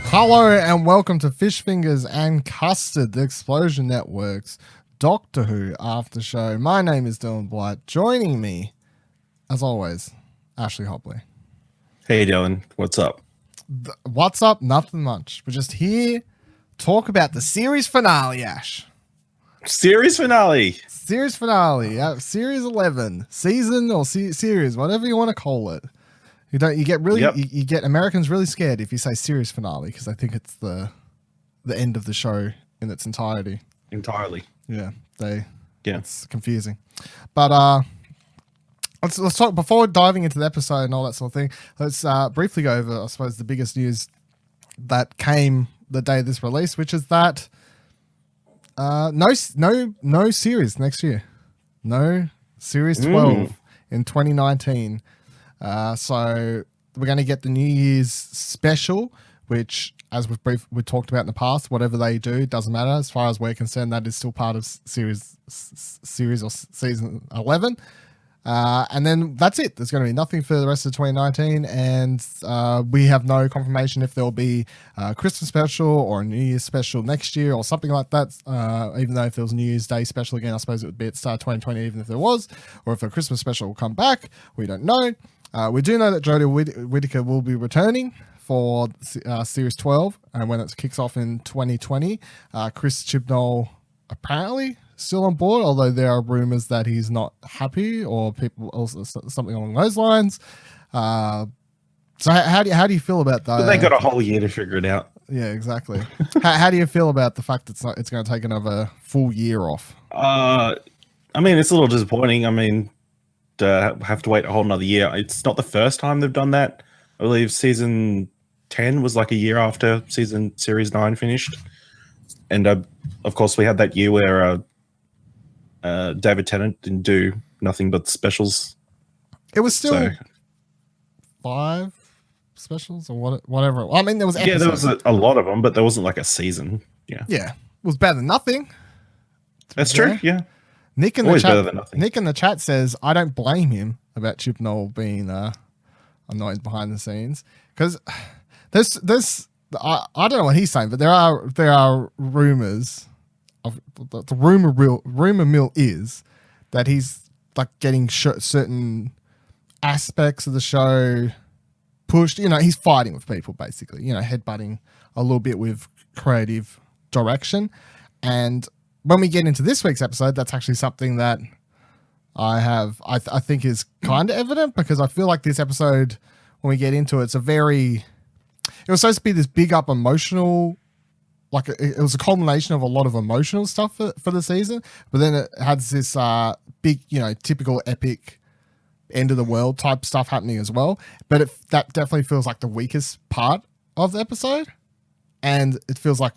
Hello and welcome to Fish Fingers and Custard, the Explosion Network's Doctor Who Aftershow. My name is Dylan Blight. Joining me, as always, Ashley Hopley. Hey Dylan, what's up? What's up? Nothing much. We're just here talk about the series finale, Ash. Series finale. Series finale. Series 11. Season or series, whatever you want to call it. You get Americans really scared if you say series finale because they think it's the end of the show in its entirety. Entirely. Yeah, it's confusing. But let's talk before diving into the episode and all that sort of thing. Let's briefly go over, I suppose, the biggest news that came the day of this release, which is that no series next year. No series 12 in 2019. So we're going to get the New Year's special, which, as we talked about in the past, whatever they do, doesn't matter. As far as we're concerned, that is still part of series or season 11. And then that's it. There's going to be nothing for the rest of 2019. And we have no confirmation if there'll be a Christmas special or a New Year's special next year or something like that. Even though if there was a New Year's Day special again, I suppose it would be at the start of 2020, even if there was, or if a Christmas special will come back. We don't know. We do know that Jodie Whittaker will be returning for Series 12, and when it kicks off in 2020, Chris Chibnall apparently still on board, although there are rumors that he's not happy or people also something along those lines. So how do you feel about that? They got a whole year to figure it out. Yeah, exactly. how do you feel about the fact that it's going to take another full year off? I mean, it's a little disappointing. I mean, have to wait a whole nother year. It's not the first time they've done that. I believe season 10 was like a year after series 9 finished, and of course we had that year where David Tennant didn't do nothing but specials. It was still 5 specials or whatever. I mean, there was episodes. There was a lot of them, but there wasn't like a season. Yeah, it was better than nothing. That's true. Yeah. Nick in the chat says, I don't blame him about Chibnall being annoyed behind the scenes, because there's I don't know what he's saying, but there are rumors of the rumor mill is that he's like getting certain aspects of the show pushed. He's fighting with people basically. Headbutting a little bit with creative direction. And when we get into this week's episode, that's actually something that I think is kind of evident, because I feel like this episode, when we get into it, it was supposed to be this big up emotional, like it was a culmination of a lot of emotional stuff for the season, but then it has this big, typical epic end of the world type stuff happening as well. But that definitely feels like the weakest part of the episode, and it feels like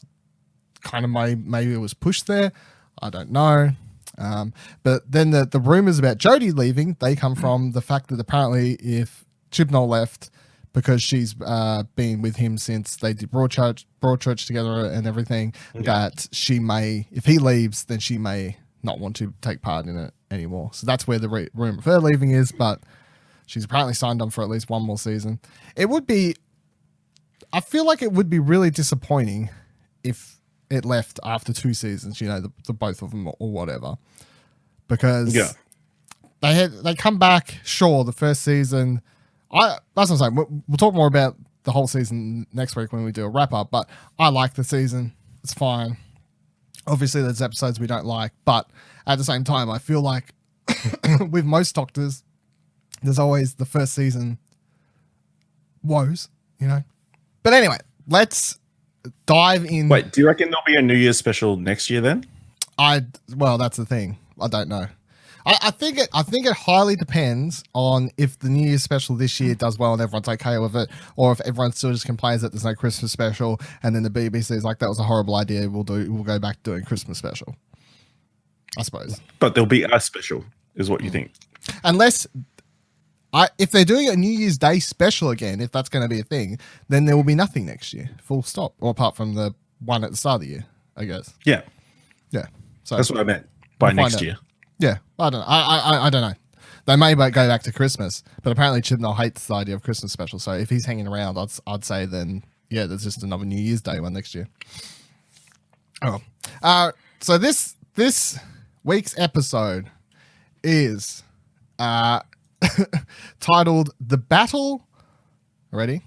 kind of maybe it was pushed there. I don't know. But then the rumors about Jodie leaving, they come from the fact that apparently if Chibnall left because she's been with him since they did Broadchurch together and everything, that she may, if he leaves, then she may not want to take part in it anymore. So that's where the rumor of her leaving is, but she's apparently signed on for at least one more season. I feel like it would be really disappointing if it left after 2 seasons, the both of them or whatever, because they come back. Sure, the first season, that's what I'm saying. We'll talk more about the whole season next week when we do a wrap up, but I like the season. It's fine. Obviously there's episodes we don't like, but at the same time, I feel like with most Doctors, there's always the first season woes, But anyway, let's dive in. Wait, do you reckon there'll be a New Year's special next year then? Well, that's the thing. I don't know. I think it highly depends on if the New Year's special this year does well and everyone's okay with it, or if everyone still just complains that there's no Christmas special, and then the BBC is like, that was a horrible idea. We'll go back to doing Christmas special. I suppose. But there'll be a special, is what you think. Unless if they're doing a New Year's Day special again, if that's going to be a thing, then there will be nothing next year. Full stop. Or apart from the one at the start of the year, I guess. Yeah. Yeah. So that's what I meant by next year. Yeah. I don't know. I don't know. They may go back to Christmas, but apparently Chibnall hates the idea of Christmas special. So if he's hanging around, I'd say then, yeah, there's just another New Year's Day one next year. Oh. So this week's episode is titled The Battle. Ready?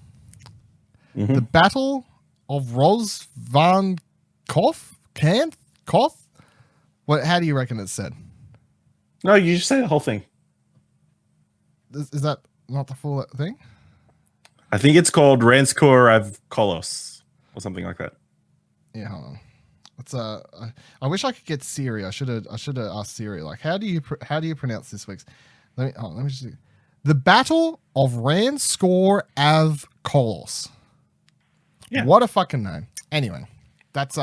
Mm-hmm. The Battle of Ros Van Koth? What? How do you reckon it's said? No, you just say the whole thing. Is that not the full thing? I think it's called Ranskoor Av Kolos or something like that. Yeah, hold on. It's I wish I could get Siri. I should have asked Siri. Like, how do you pronounce this week's? Let me just see. The Battle of Ranskoor Av Kolos. Yeah. What a fucking name. Anyway, that's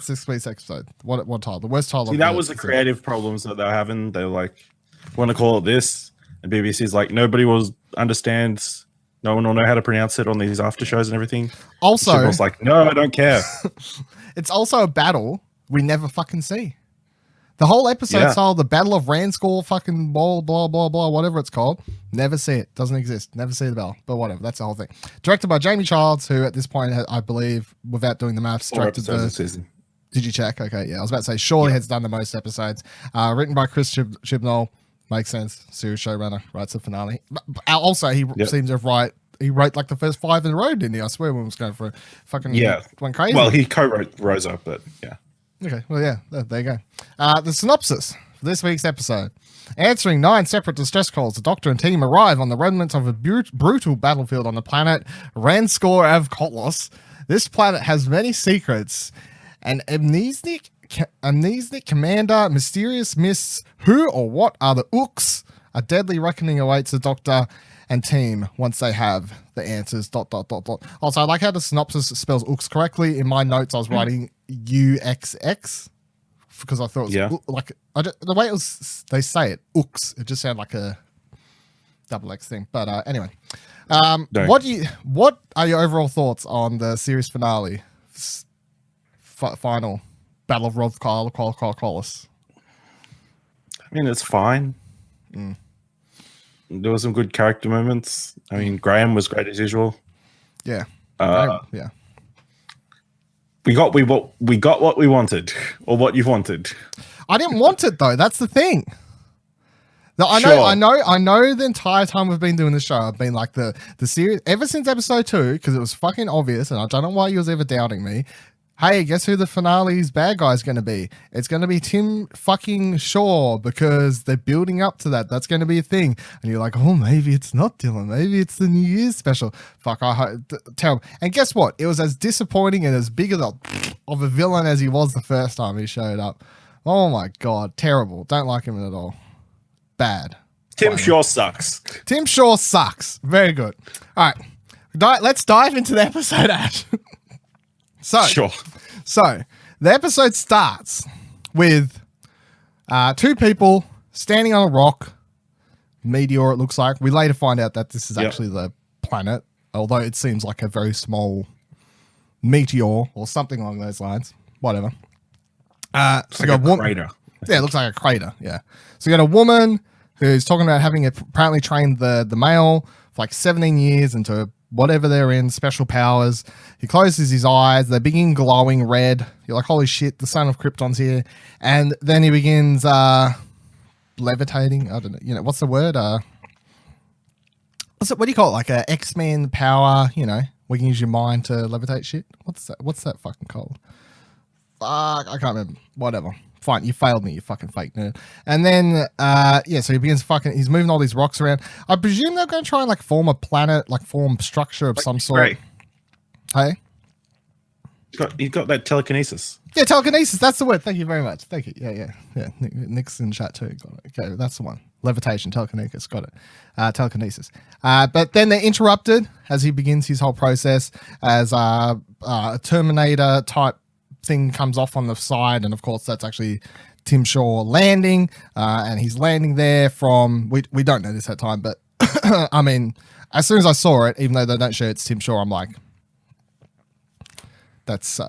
this week's episode. What title? The worst title. See, that was the creative problems that they're having. They want to call it this, and BBC's like, nobody will understand. No one will know how to pronounce it on these after shows and everything. Also, I was like, no, I don't care. It's also a battle we never fucking see. The whole episode style, the Battle of Ranskoor, fucking blah, blah, blah, blah, whatever it's called. Never see it. Doesn't exist. Never see the battle. But whatever. That's the whole thing. Directed by Jamie Childs, who at this point, I believe, without doing the maths, directed the season. Did you check? Okay, yeah. I was about to say, surely has done the most episodes. Written by Chris Chibnall. Makes sense. Series showrunner. Writes the finale. But also, he seems to he wrote like the first 5 in a row, didn't he? I swear when was going for fucking went crazy. Well, he co-wrote Rosa, but yeah. Okay, well, yeah, there you go. The synopsis for this week's episode. Answering 9 separate distress calls, the Doctor and team arrive on the remnants of a brutal battlefield on the planet Ranskoor Av Kolos. This planet has many secrets. An amnesiac commander, mysterious myths, who or what are the Ooks? A deadly reckoning awaits the Doctor and team once they have the answers. ... Also, I like how the synopsis spells Ooks correctly. In my notes, I was writing UXX because I thought it was the way they say it, Ooks. It just sounded like a double X thing. But anyway, what are your overall thoughts on the series finale, final Battle of Ros Van Kolos? I mean, it's fine. There were some good character moments. I mean, Graham was great as usual. Yeah. Yeah. We got what we wanted, or what you wanted. I didn't want it though. That's the thing. I know. The entire time we've been doing this show, I've been like the series ever since episode 2 because it was fucking obvious, and I don't know why you was ever doubting me. Hey, guess who the finale's bad guy is going to be? It's going to be Tim fucking Shaw because they're building up to that. That's going to be a thing. And you're like, oh, maybe it's not Dylan. Maybe it's the New Year's special. Fuck, I hope. Terrible. And guess what? It was as disappointing and as big of a villain as he was the first time he showed up. Oh my God. Terrible. Don't like him at all. Bad. Tim Shaw sucks. Tim Shaw sucks. Very good. All right. Let's dive into the episode, Ash. So the episode starts with 2 people standing on a rock, meteor it looks like. We later find out that this is actually the planet, although it seems like a very small meteor or something along those lines. Whatever. It's like a crater. Yeah, it looks like a crater, yeah. So you got a woman who's talking about having apparently trained the male for like 17 years into whatever they're in, special powers. He closes his eyes. They begin glowing red. You're like, holy shit, the son of Krypton's here. And then he begins levitating. I don't know. You know, what's the word? What do you call it? Like a X-Men power, you know, where you can use your mind to levitate shit. What's that fucking called? Fuck, I can't remember. Whatever. Fine, you failed me, you fucking fake nerd. And then, so he begins he's moving all these rocks around. I presume they're going to try and, like, form a planet, like, form structure of some sort. Great. Hey? He's got that telekinesis. Yeah, telekinesis. That's the word. Thank you very much. Thank you. Yeah. Nick's in chat too. Got it. Okay, that's the one. Levitation, telekinesis. Got it. Telekinesis. But then they're interrupted as he begins his whole process as a Terminator type thing comes off on the side, and of course that's actually Tim Shaw landing, and he's landing there from we don't know this at time, but I mean, as soon as I saw it, even though they don't show it's Tim Shaw, I'm like, that's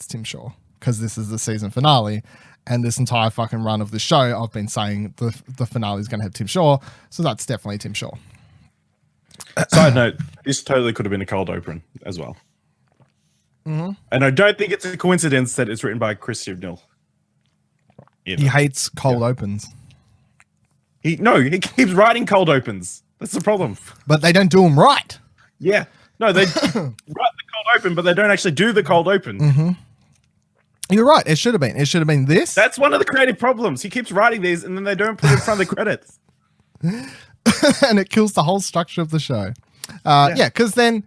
Tim Shaw, because this is the season finale, and this entire fucking run of the show, I've been saying the finale is going to have Tim Shaw, so that's definitely Tim Shaw. Side note: this totally could have been a cold open as well. Mm-hmm. And I don't think it's a coincidence that it's written by Chris Chibnall. He hates cold opens. He keeps writing cold opens. That's the problem. But they don't do them right. Yeah. No, they write the cold open, but they don't actually do the cold open. Mm-hmm. You're right. It should have been. It should have been this. That's one of the creative problems. He keeps writing these, and then they don't put it in front of the credits. And it kills the whole structure of the show. Yeah, because then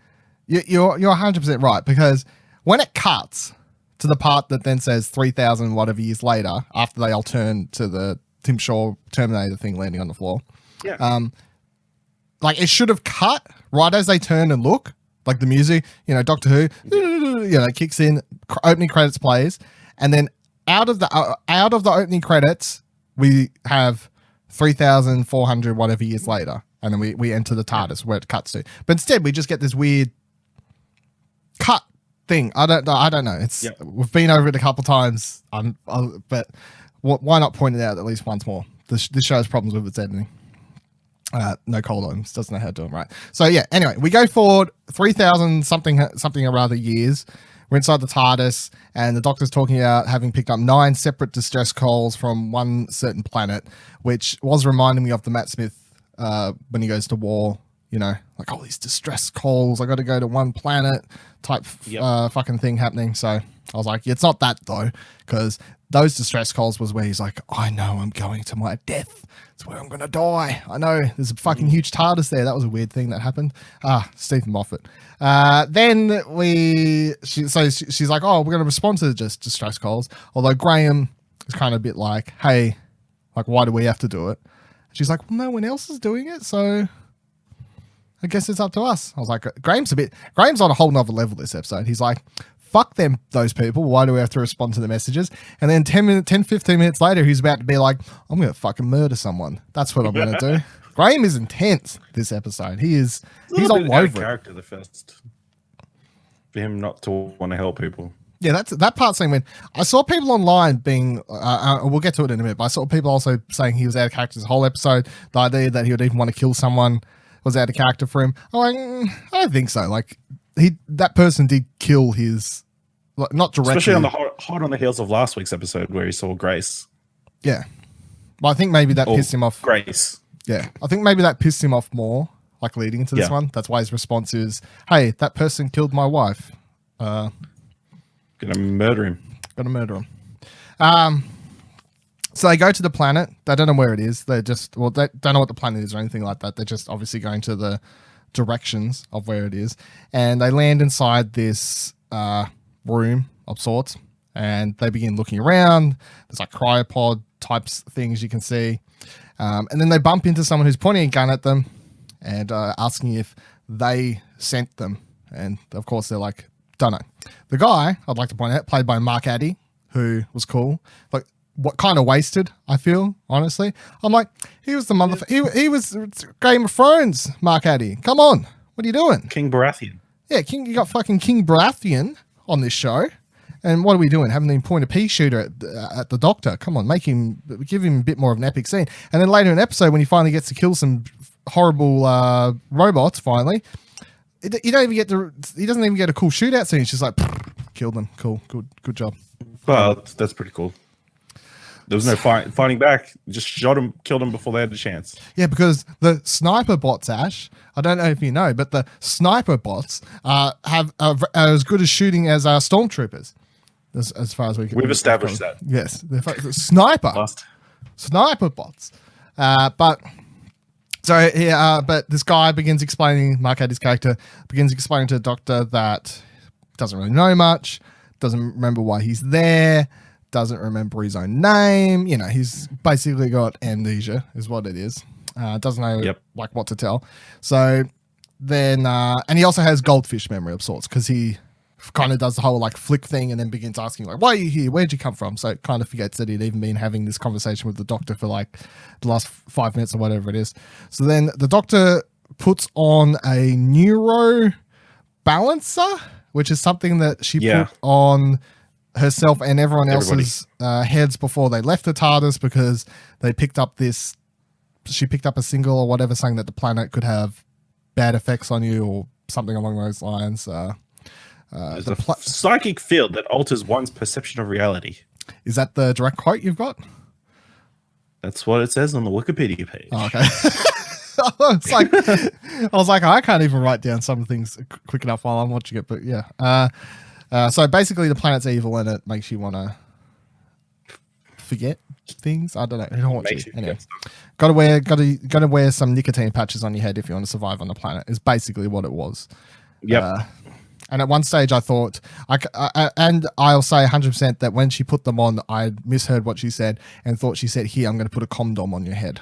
you're 100% right, because when it cuts to the part that then says 3,000 whatever years later, after they all turn to the Tim Shaw Terminator thing landing on the floor, like it should have cut right as they turn and look, like the music, Doctor Who, it kicks in, opening credits plays, and then out of the opening credits we have 3,400 whatever years later, and then we enter the TARDIS where it cuts to. But instead we just get this weird cut thing. I don't know. We've been over it a couple times, but why not point it out at least once more? This show has problems with its editing. No cold opens, doesn't know how to do them right. So yeah, anyway, we go forward 3,000 something or rather years. We're inside the TARDIS, and the Doctor's talking about having picked up 9 separate distress calls from one certain planet, which was reminding me of the Matt Smith when he goes to war. Like all these distress calls, I got to go to one planet type fucking thing happening. So I was like, it's not that though, because those distress calls was where he's like, I know I'm going to my death. It's where I'm going to die. I know there's a fucking huge TARDIS there. That was a weird thing that happened. Stephen Moffat. Then she's like, oh, we're going to respond to just distress calls. Although Graham is kind of a bit like, hey, like, why do we have to do it? She's like, well, no one else is doing it. So I guess it's up to us. I was like, Graham's on a whole nother level this episode. He's like, fuck those people. Why do we have to respond to the messages? And then 15 minutes later, he's about to be like, I'm going to fucking murder someone. That's what I'm going to do. Graham is intense this episode. He's all over it. Character the first for him not to want to help people. Yeah, that part saying when I saw people online being, we'll get to it in a minute, but I saw people also saying he was out of character this whole episode. The idea that he would even want to kill someone was out of character for him. I'm like, I don't think so. Like, that person did kill his, not directly. Especially on the hot on the heels of last week's episode where he saw Grace. Yeah. Well, I think maybe that pissed him off. Grace. Yeah. I think maybe that pissed him off more, like leading into this one. That's why his response is, hey, that person killed my wife. Gonna murder him. So they go to the planet. They don't know where it is. They don't know what the planet is or anything like that. They're just obviously going to the directions of where it is. And they land inside this room of sorts. And they begin looking around. There's like cryopod types things you can see. And then they bump into someone who's pointing a gun at them and asking if they sent them. And of course they're like, don't know. The guy, I'd like to point out, played by Mark Addy, who was cool. Like, what kind of wasted, I feel, honestly. I'm like, he was the motherfucker. He was Game of Thrones, Mark Addy. Come on. What are you doing? King Baratheon. Yeah, you got fucking King Baratheon on this show. And what are we doing? Having him point a pea shooter at the Doctor. Come on, give him a bit more of an epic scene. And then later in the episode, when he finally gets to kill some horrible robots, finally, he doesn't even get a cool shootout scene. It's just like, killed them. Cool, good job. Well, that's pretty cool. There was no fighting back. Just shot him, killed him before they had a chance. Yeah, because the sniper bots, Ash, I don't know if you know, but the sniper bots are as good as shooting as stormtroopers. As far as we can. We've established that. Yes, they're sniper bots. But this guy begins explaining, Mark Addy's character begins explaining to the Doctor that doesn't really know much. doesn't remember why he's there, doesn't remember his own name. You know, he's basically got amnesia is what it is. Doesn't know like what to tell. So then, and he also has goldfish memory of sorts because he kind of does the whole like flick thing and then begins asking like, why are you here? Where'd you come from? So it kind of forgets that he'd even been having this conversation with the doctor for like the last 5 minutes or whatever it is. So then the doctor puts on a neuro balancer, which is something that she put on herself and everyone else's heads before they left the TARDIS because they picked up this, she picked up a single or whatever saying that the planet could have bad effects on you or something along those lines. There's a psychic field that alters one's perception of reality. Is that the direct quote you've got? That's what it says on the Wikipedia page. Oh, okay. I was like, I can't even write down some things quick enough while I'm watching it, but yeah. So basically the planet's evil and it makes you want to forget things. I don't know. I don't want you. Anyway, gotta wear some nicotine patches on your head if you want to survive on the planet is basically what it was. Yep. And at one stage I thought, and I'll say 100% that when she put them on, I misheard what she said and thought she said, here, I'm going to put a condom on your head.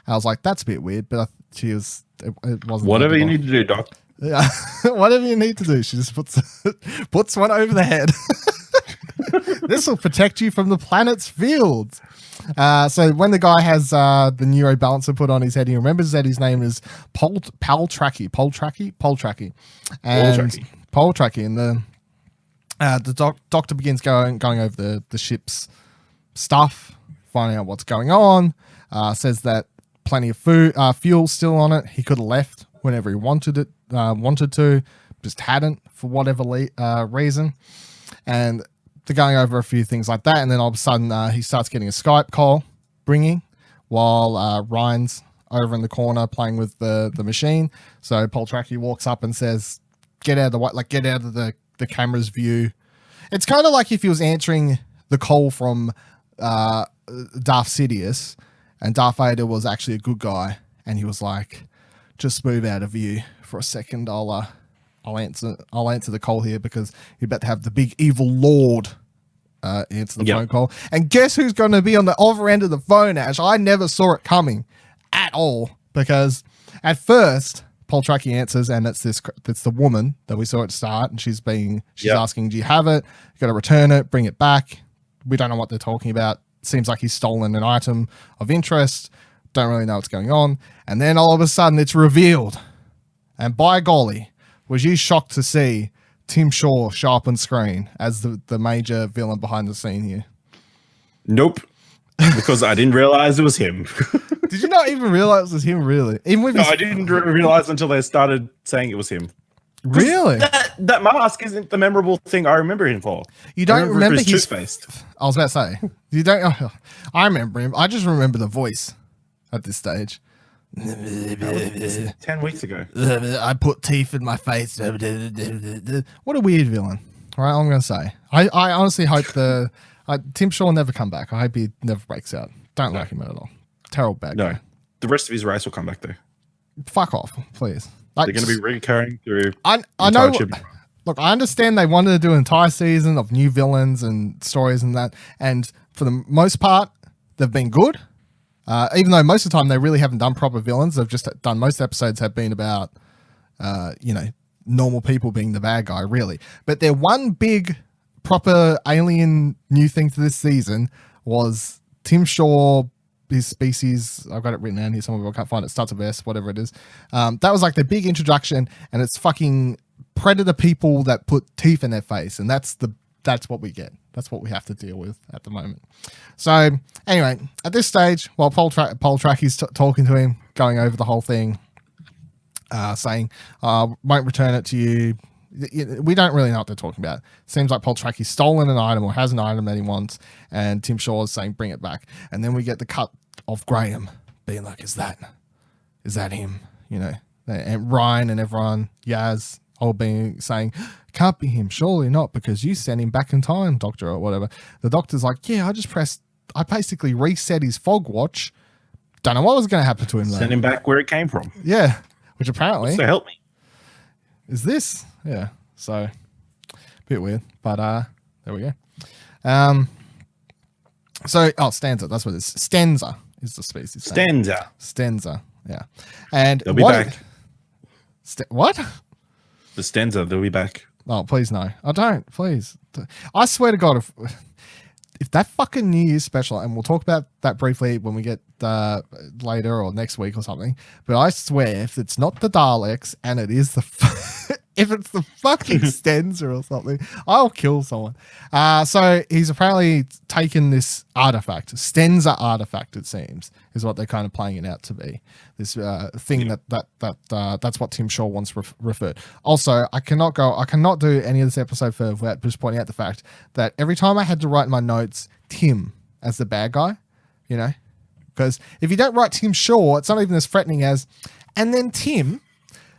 I was like, that's a bit weird, but it wasn't. Whatever you need to do, Doc. Yeah, whatever you need to do. She just puts one over the head. This will protect you from the planet's fields. So when the guy has the neuro balancer put on his head, he remembers that his name is Poltraki. And the doctor begins going over the ship's stuff, finding out what's going on. Says that plenty of fuel still on it. He could have left whenever he wanted to, just hadn't for whatever reason. And they're going over a few things like that, and then all of a sudden he starts getting a Skype call ringing while Ryan's over in the corner playing with the machine. So Poltraki walks up and says, get out of the camera's view. It's kind of like if he was answering the call from Darth Sidious and Darth Vader was actually a good guy and he was like, just move out of view for a second. I'll answer the call here because you're about to have the big evil lord answer the phone call. And guess who's going to be on the other end of the phone, Ash? I never saw it coming at all because at first Poltraki answers and it's the woman that we saw at the start and she's asking, do you have it? You got to return it, bring it back. We don't know what they're talking about. Seems like he's stolen an item of interest. Don't really know what's going on. And then all of a sudden it's revealed. And by golly, was you shocked to see Tim Shaw show up on screen as the major villain behind the scene here? Nope. Because I didn't realize it was him. Did you not even realize it was him, really? I didn't realize until they started saying it was him. Really? That mask isn't the memorable thing I remember him for. You don't remember his toothpaste? I was about to say. You don't. I remember him. I just remember the voice at this stage. 10 weeks ago. I put teeth in my face. What a weird villain. All right, I'm going to say. I honestly hope Tim Shaw will never come back. I hope he never breaks out. Don't like him at all. Terrible bad guy. The rest of his race will come back though. Fuck off, please. They're going to be recurring through. I know. Look, I understand they wanted to do an entire season of new villains and stories and that, and for the most part, they've been good. Even though most of the time they really haven't done proper villains, they've just done most episodes have been about, normal people being the bad guy, really. But their one big proper alien new thing to this season was Tim Shaw. His species, I've got it written down here somewhere, I can't find it, starts with S, whatever it is. That was like the big introduction, and it's fucking predator people that put teeth in their face, and that's what we get. That's what we have to deal with at the moment. So anyway, at this stage, while Poltraki's talking to him, going over the whole thing, saying, won't return it to you. We don't really know what they're talking about. Seems like Poltraki's stolen an item or has an item that he wants, and Tim Shaw is saying, bring it back. And then we get the cut of Graham being like, is that him? And Ryan and everyone, Yaz, all being saying, can't be him, surely not, because you sent him back in time, doctor, or whatever. The doctor's like, yeah, I basically reset his fog watch. Don't know what was going to happen to him. Send him back where it came from. Yeah, which apparently. So help me. Is this? Yeah. So, but bit weird, but there we go. Stanza, that's what it is. Stenza is the species. Stenza, yeah. And they'll be back. What? The Stenza, they'll be back. Oh, please no. I don't. Please. I swear to God, if that fucking New Year's special, and we'll talk about that briefly when we get later or next week or something, but I swear if it's not the Daleks and it is if it's the fucking Stenza or something, I'll kill someone. So he's apparently taken this artifact, Stenza artifact, it seems, is what they're kind of playing it out to be. This thing that's what Tim Shaw wants referred. Also, I cannot do any of this episode further without just pointing out the fact that every time I had to write in my notes Tim as the bad guy, you know, because if you don't write Tim Shaw, it's not even as threatening as, and then Tim,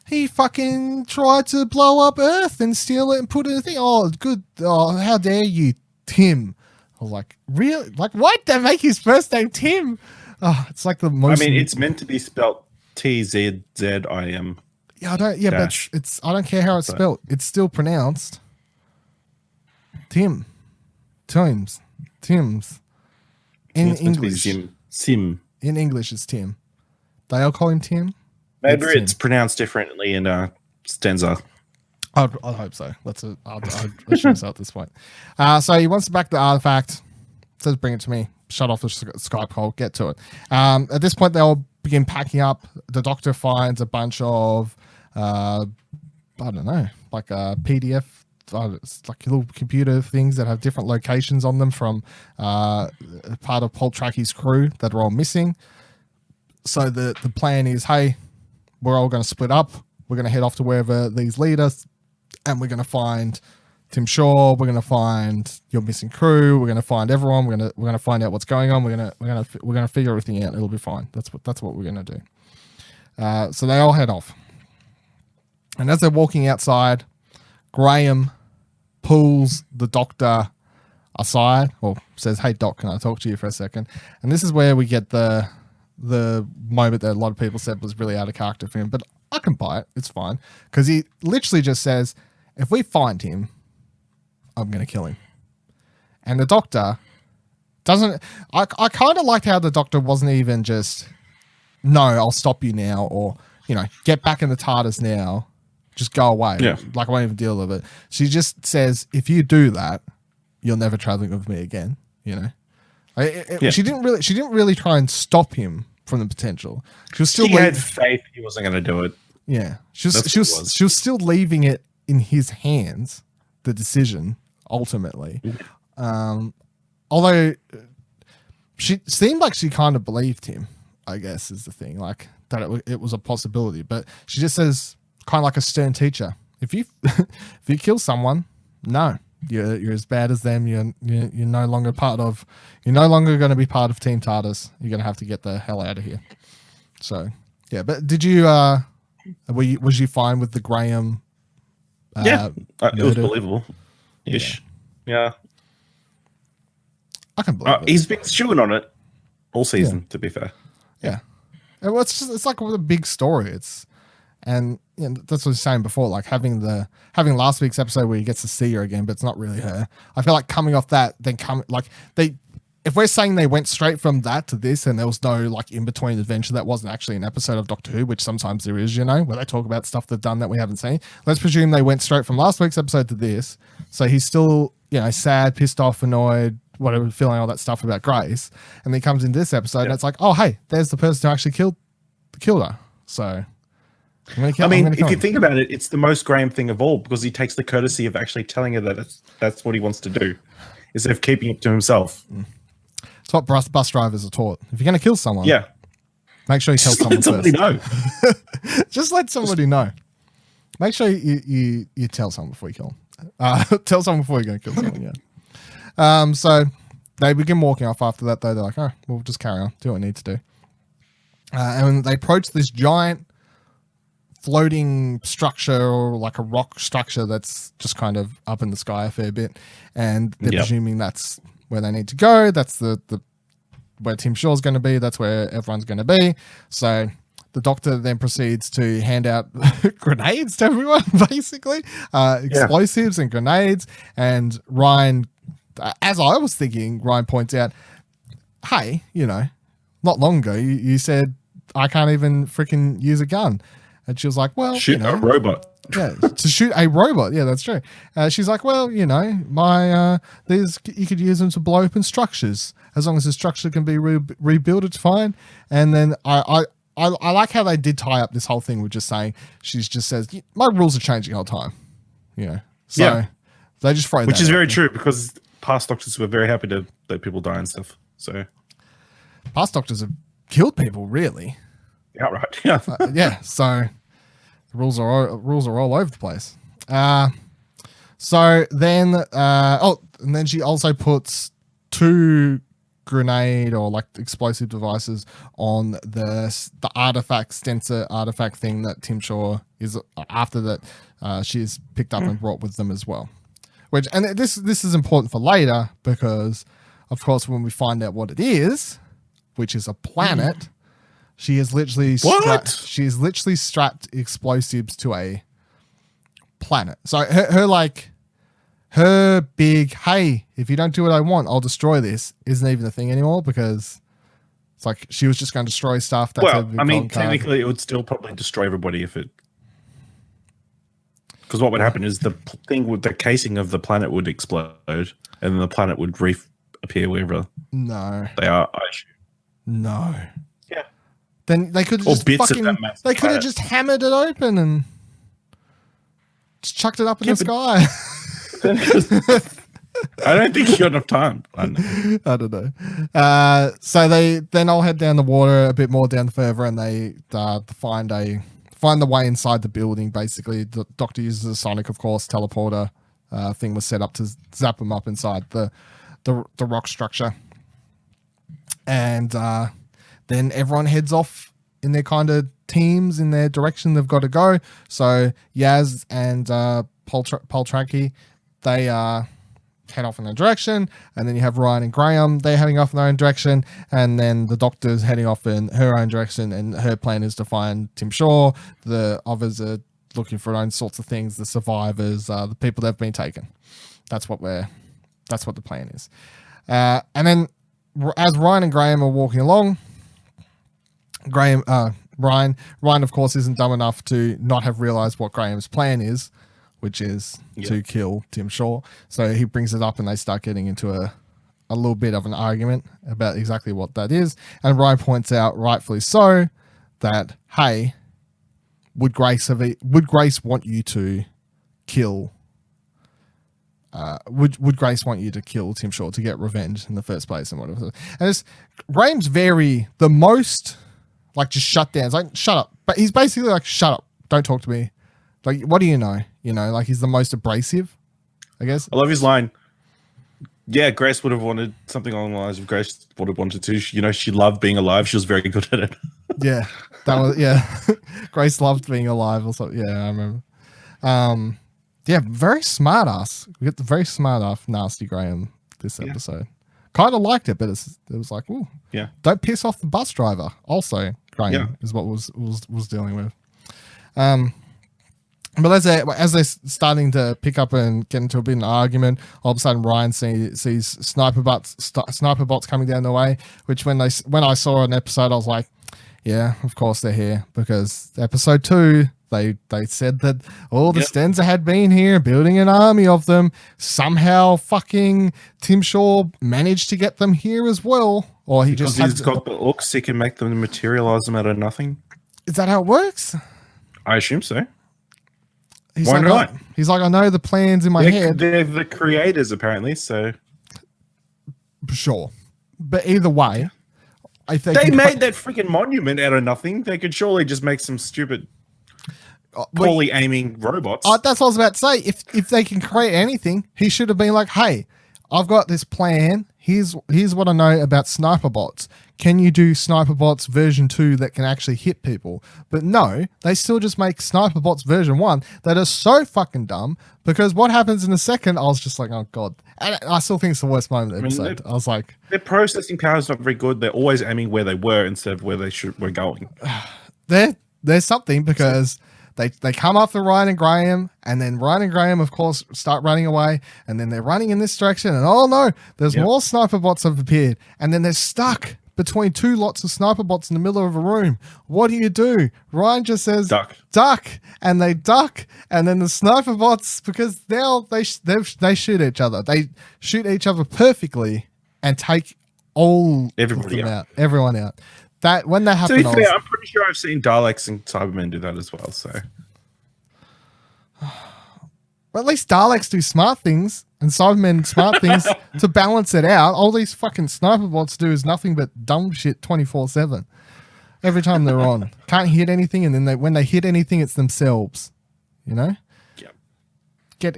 he fucking tried to blow up Earth and steal it and put it in a thing. Oh, good. Oh, how dare you, Tim? I was like, really? Like, why'd they make his first name Tim? Oh, it's like the most. I mean, it's meant to be spelled TZZIM. Yeah, but it's. I don't care how it's spelled. It's still pronounced Tim. Tims. In English. Sim. In English, it's Tim. They all call him Tim. Maybe it's pronounced differently in Stenza. I'd hope so. I'd assume so at this point. So he wants to back the artifact. Says, bring it to me. Shut off the Skype call. Get to it. At this point, they all begin packing up. The Doctor finds a bunch of, I don't know, like a PDF. It's like little computer things that have different locations on them from part of Paul Tracky's crew that are all missing. So the plan is, hey, we're all going to split up. We're going to head off to wherever these lead us, and we're going to find Tim Shaw. We're going to find your missing crew. We're going to find everyone. We're going to find out what's going on. We're going to figure everything out. It'll be fine. That's what we're going to do. So they all head off, and as they're walking outside, Graham pulls the Doctor aside, or says, "Hey, Doc, can I talk to you for a second?" And this is where we get the moment that a lot of people said was really out of character for him, but I can buy it. It's fine. Because he literally just says, if we find him, I'm going to kill him. And the Doctor doesn't... I kind of liked how the Doctor wasn't even just, no, I'll stop you now, or, you know, get back in the TARDIS now. Just go away. Yeah. Like, I won't even deal with it. She just says, if you do that, you're never traveling with me again, you know? She didn't really try and stop him from the potential. She had faith he wasn't going to do it. Yeah, she was still leaving it in his hands, the decision ultimately. Although she seemed like she kind of believed him, I guess is the thing, like that it was a possibility. But she just says, kind of like a stern teacher, if you kill someone, no. You're as bad as them. You're no longer You're no longer going to be part of Team TARDIS. You're going to have to get the hell out of here. So yeah, but did you? Was you fine with the Graham? Yeah, it was believable. Ish. Yeah. I can believe it. He's been stewing on it all season. To be fair. Yeah. Well, it's like a big story. And you know, that's what I was saying before, like having last week's episode where he gets to see her again, but it's not really her. I feel like coming off that, then if we're saying they went straight from that to this and there was no like in between adventure that wasn't actually an episode of Doctor Who, which sometimes there is, you know, where they talk about stuff they've done that we haven't seen. Let's presume they went straight from last week's episode to this. So he's still, you know, sad, pissed off, annoyed, whatever, feeling all that stuff about Grace. And then comes in this episode and it's like, oh, hey, there's the person who actually killed her. So... if you think about it, it's the most Graham thing of all, because he takes the courtesy of actually telling her that that's what he wants to do, instead of keeping it to himself. It's what bus drivers are taught. If you're going to kill someone, make sure you tell someone let somebody first. Know. Just let somebody know. Make sure you tell someone before you kill them. Tell someone before you're going to kill someone, yeah. So they begin walking off after that, though. They're like, oh, we'll just carry on, do what we need to do. And they approach this giant floating structure, or like a rock structure that's just kind of up in the sky a fair bit, and they're presuming that's where they need to go. That's the where Tim Shaw's going to be. That's where everyone's going to be. So the doctor then proceeds to hand out grenades to everyone, basically, explosives and grenades. And Ryan, as I was thinking, Ryan points out, hey, not long ago, you said I can't even freaking use a gun. And she was like, well, shoot a robot. Yeah, to shoot a robot. Yeah, that's true. She's like, well, my you could use them to blow open structures. As long as the structure can be rebuilt, it's fine. And then I like how they did tie up this whole thing with just saying, she just says, my rules are changing all the time. So they just throw that. Which is very true, because past doctors were very happy to let people die and stuff. So past doctors have killed people, really. Yeah, right. Yeah. So the rules are all over the place. So then, and then she also puts 2 grenade or like explosive devices on the artifact sensor artifact thing that Tim Shaw is after that she's picked up and brought with them as well. This is important for later, because of course when we find out what it is, which is a planet. She is literally strapped explosives to a planet. So her big, hey, if you don't do what I want, I'll destroy this, isn't even a thing anymore, because it's like she was just going to destroy stuff. Technically it would still probably destroy everybody if it... Because what would happen is the thing with the casing of the planet would explode, and then the planet would reappear wherever they are, I assume. No. Yeah. Then they could have just hammered it open and just chucked it up in the sky. I don't think you got enough time. I don't know. So they then all head down the water a bit more down further, and they find the way inside the building. Basically, the doctor uses a sonic, of course, teleporter thing was set up to zap them up inside the rock structure. And then everyone heads off in their kind of teams in their direction they've got to go. So Yaz and Poltraki, they head off in their direction. And then you have Ryan and Graham, they're heading off in their own direction. And then the doctor's heading off in her own direction. And her plan is to find Tim Shaw. The others are looking for their own sorts of things, the survivors, the people that have been taken. That's what the plan is. And then as Ryan and Graham are walking along, Ryan, of course, isn't dumb enough to not have realized what Graham's plan is, which is to kill Tim Shaw. So he brings it up, and they start getting into a little bit of an argument about exactly what that is. And Ryan points out, rightfully so, that, hey, would Grace want you to kill? Would Grace want you to kill Tim Shaw to get revenge in the first place and whatever? And Graham's the most like just shut down. It's like, shut up. But he's basically like, shut up. Don't talk to me. Like, what do you know? Like he's the most abrasive, I guess. I love his line. Yeah, Grace would have wanted something along the lines of Grace would have wanted to. She loved being alive. She was very good at it. Yeah, that was, Grace loved being alive or something. Yeah, I remember. Yeah, very smart ass. We get the very smart ass Nasty Graham this episode. Kind of liked it, but it was like, ooh, yeah, don't piss off the bus driver. Also, Graham is what was dealing with. But as they're starting to pick up and get into a bit of an argument, all of a sudden Ryan sees sniper bots coming down the way. Which when I saw an episode, I was like, yeah, of course they're here, because episode 2. They said that all the Stenza had been here, building an army of them. Somehow fucking Tim Shaw managed to get them here as well. Or he's got the orcs, he can make them materialize them out of nothing. Is that how it works? I assume so. Why not? He's like, I know the plans in my head. They're the creators, apparently, so. Sure. But either way, if they made that freaking monument out of nothing, they could surely just make some stupid poorly aiming robots. That's what I was about to say. If they can create anything, he should have been like, hey, I've got this plan. Here's what I know about sniper bots. Can you do sniper bots version 2 that can actually hit people? But no, they still just make sniper bots version 1 that are so fucking dumb, because what happens in a second, I was just like, oh God. And I still think it's the worst moment of the episode. I was like, their processing power is not very good. They're always aiming where they were instead of where they were going. there's something because they come after Ryan and Graham, and then Ryan and Graham, of course, start running away, and then they're running in this direction, and oh no, there's more sniper bots have appeared, and then they're stuck between two lots of sniper bots in the middle of a room. What do? Ryan just says duck, and they duck, and then the sniper bots, because they shoot each other. They shoot each other perfectly and take everybody out. Everyone out. That when that happened, to be fair, I'm pretty sure I've seen Daleks and Cybermen do that as well. So, well, at least Daleks do smart things and Cybermen smart things to balance it out. All these fucking sniper bots do is nothing but dumb shit 24/7. Every time they're on, can't hit anything, and then when they hit anything, it's themselves. You know. Yeah. Get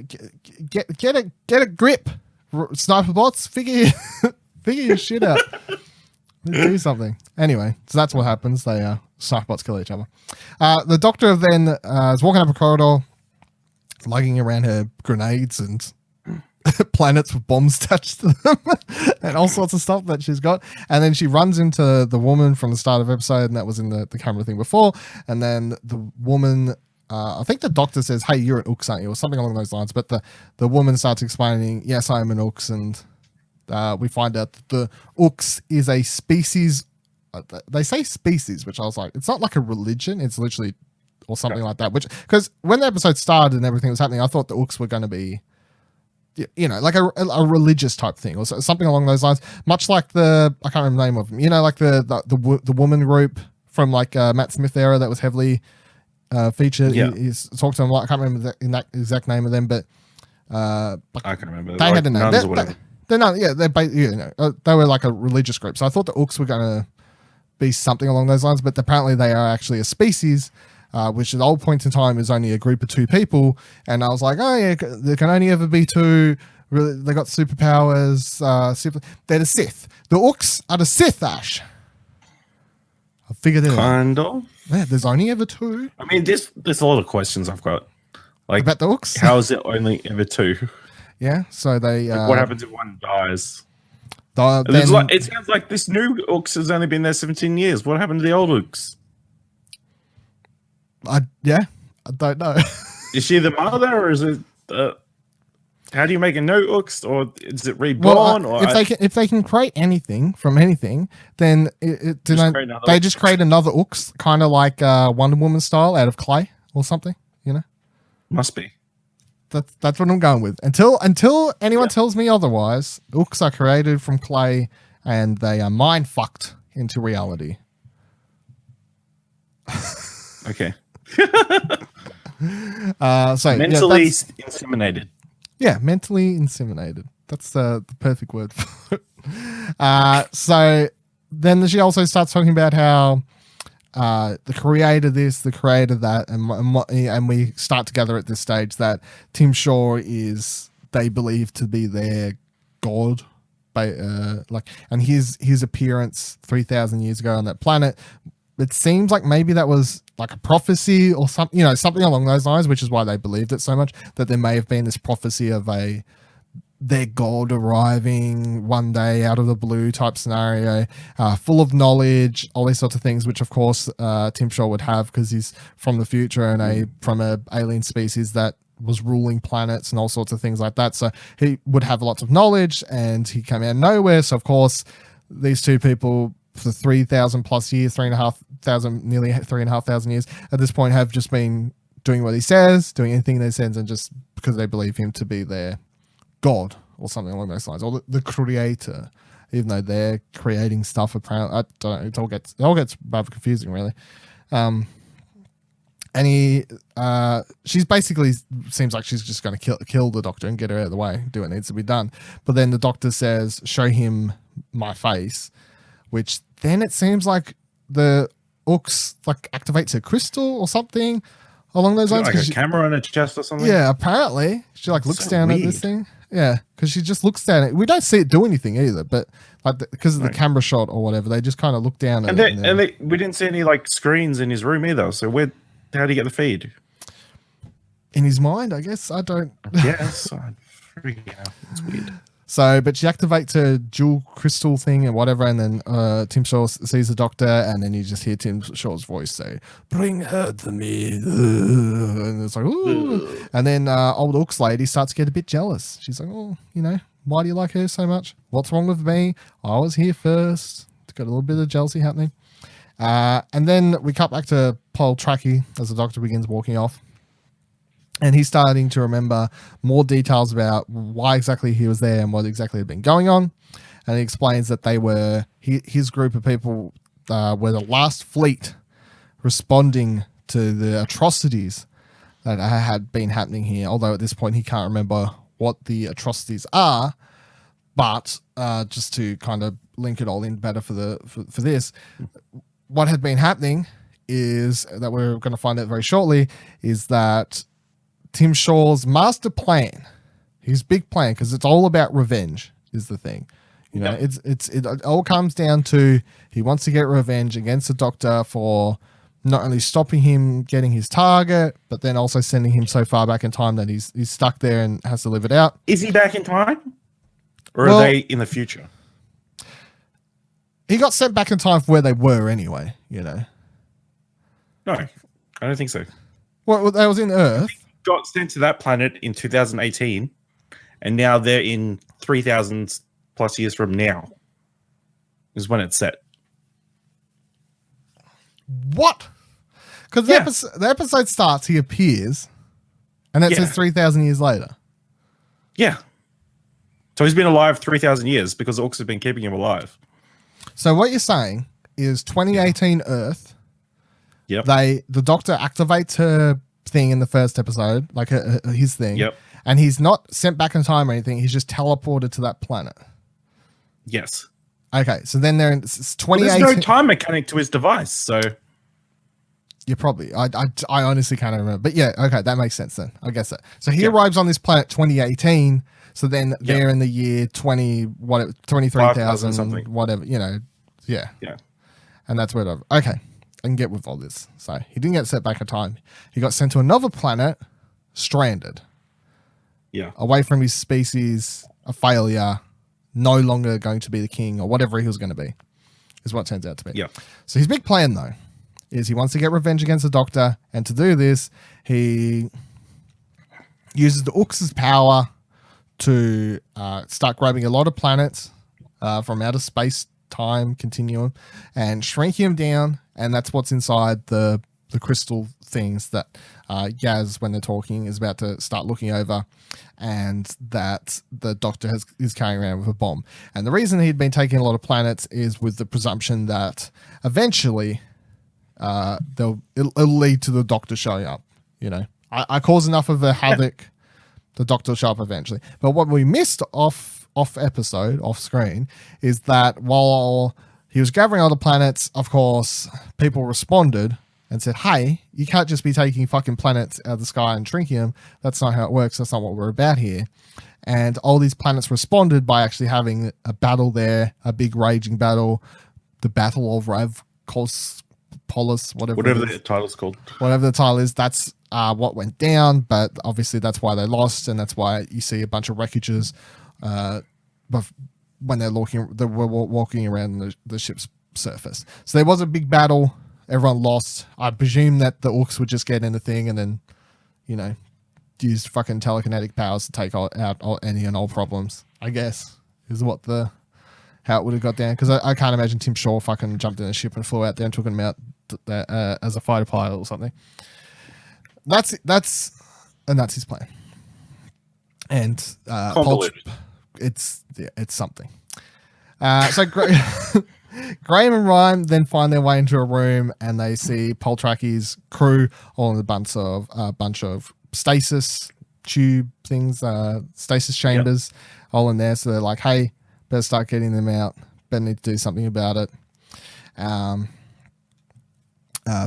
a grip, sniper bots. Figure your shit out. Do something. Anyway, so that's what happens. They sniper bots kill each other. The doctor then is walking up a corridor, lugging around her grenades and planets with bombs attached to them and all sorts of stuff that she's got. And then she runs into the woman from the start of the episode, and that was in the camera thing before. And then the woman, I think the doctor says, "Hey, you're an Ooks, aren't you?" or something along those lines. But the woman starts explaining, "Yes, I am an Ooks," and we find out that the Ooks is a species. They say species, which I was like, it's not like a religion. It's literally, or something like that. Which, because when the episode started and everything was happening, I thought the Ooks were going to be, you know, like a religious type thing or something along those lines. Much like I can't remember the name of them. You know, like the woman group from like Matt Smith era that was heavily featured. Yeah. He's talked to them. I can't remember the exact name of them, but I can remember. They had a name. They were like a religious group. So I thought the Ooks were going to be something along those lines, but apparently they are actually a species, which at all points in time is only a group of two people. And I was like, oh yeah, there can only ever be two. Really, they got superpowers. They're the Sith. The Ooks are the Sith, Ash. I figured it out. Kind of. Yeah, there's only ever two. I mean, there's a lot of questions I've got. Like, about the Ooks? How is it only ever two? Yeah, so they... what happens if one dies? Then, it sounds like this new Ooks has only been there 17 years. What happened to the old Ooks? I don't know. Is she the mother, or is it... how do you make a new Ooks, or is it reborn? If they can create anything from anything, then they just create another Ooks, kind of like Wonder Woman style, out of clay or something, you know? Must be. That's what I'm going with. Until anyone tells me otherwise, Ooks are created from clay and they are mind fucked into reality. Okay. So mentally inseminated. Yeah, mentally inseminated. That's the perfect word for it. So then she also starts talking about how the creator this, the creator that, and we start to gather at this stage that Tim Shaw is, they believe to be their god, and his appearance 3,000 years ago on that planet. It seems like maybe that was like a prophecy or something, you know, something along those lines, which is why they believed it so much, that there may have been this prophecy of their god arriving one day out of the blue type scenario, full of knowledge, all these sorts of things, which of course Tim Shaw would have because he's from the future and from a alien species that was ruling planets and all sorts of things like that. So he would have lots of knowledge, and he came out of nowhere. So of course these two people for 3,000 plus years, 3,500, nearly 3,500 years at this point, have just been doing what he says, doing anything that he says, and just because they believe him to be their god or something along those lines, or the creator, even though they're creating stuff. Apparently, I don't know. It all gets rather confusing, really. And she's basically seems like she's just going to kill the doctor and get her out of the way, do what needs to be done. But then the doctor says, "Show him my face," which then it seems like the Ooks like activates a crystal or something along those lines. Like a camera on her chest or something. Yeah, apparently she like looks down at this thing. Yeah, because she just looks down at it. We don't see it do anything either, but like because of the camera shot or whatever, they just kind of look down at it. And we didn't see any like screens in his room either. So how do you get the feed? In his mind, I guess. I don't. Yes, freaking out. It's weird. So, but she activates her jewel crystal thing and whatever, and then Tim Shaw sees the doctor, and then you just hear Tim Shaw's voice say, "Bring her to me," and it's like, ooh. And then old Ooks lady starts to get a bit jealous. She's like, "Oh, why do you like her so much? What's wrong with me? I was here first." It's got a little bit of jealousy happening. And then we cut back to Paul Tracky as the doctor begins walking off. And he's starting to remember more details about why exactly he was there and what exactly had been going on. And he explains that they were, his group of people were the last fleet responding to the atrocities that had been happening here. Although at this point he can't remember what the atrocities are. But just to kind of link it all in better for this, what had been happening is that we're going to find out very shortly is that Tim Shaw's master plan, his big plan, because it's all about revenge, is the thing. It all comes down to he wants to get revenge against the doctor for not only stopping him getting his target, but then also sending him so far back in time that he's stuck there and has to live it out. Is he back in time? Or are they in the future? He got sent back in time for where they were anyway, No, I don't think so. Well, they was in Earth. Got sent to that planet in 2018, and now they're in 3,000 plus years from now is when it's set. What? Because the episode starts, he appears, and it says 3,000 years later. Yeah. So he's been alive 3,000 years because Orcs have been keeping him alive. So what you're saying is 2018 Earth. Yep. The doctor activates her thing in the first episode, like his thing. Yep. And he's not sent back in time or anything. He's just teleported to that planet. Yes. Okay, so then they're in 2018. Well, there's no time mechanic to his device, so you probably. I honestly can't remember, but yeah, okay, that makes sense then. I guess so. So he arrives on this planet 2018. So then they're in the year 23,000 something, whatever, Yeah. Yeah. And that's where okay. I can get with all this. So he didn't get sent back in time. He got sent to another planet, stranded. Yeah. Away from his species, a failure, no longer going to be the king or whatever he was going to be, is what it turns out to be. Yeah. So his big plan, though, is he wants to get revenge against the doctor. And to do this, he uses the Ooks' power to start grabbing a lot of planets from outer space time continuum and shrinking them down, and that's what's inside the crystal things that Yaz, when they're talking, is about to start looking over, and that the doctor is carrying around with a bomb. And the reason he'd been taking a lot of planets is with the presumption that eventually it'll lead to the doctor showing up. I cause enough of a havoc, the doctor will show up eventually. But what we missed off screen, is that while he was gathering other planets, of course, people responded and said, hey, you can't just be taking fucking planets out of the sky and shrinking them. That's not how it works. That's not what we're about here. And all these planets responded by actually having a battle there, a big raging battle, the Battle of Av Kolos, whatever the title's called. Whatever the title is, that's what went down, but obviously that's why they lost, and that's why you see a bunch of wreckages when they were walking around the ship's surface. So there was a big battle. Everyone lost. I presume that the Orcs would just get in the thing and then, use fucking telekinetic powers to take out any and all problems, I guess, is how it would have got down. Because I can't imagine Tim Shaw fucking jumped in a ship and flew out there and took him out as a fighter pilot or something. That's his plan. And it's something. So Graham and Ryan then find their way into a room, and they see Paul Tracky's crew all in a bunch of stasis tube things, stasis chambers, all in there. So they're like, "Hey, better start getting them out. Better need to do something about it."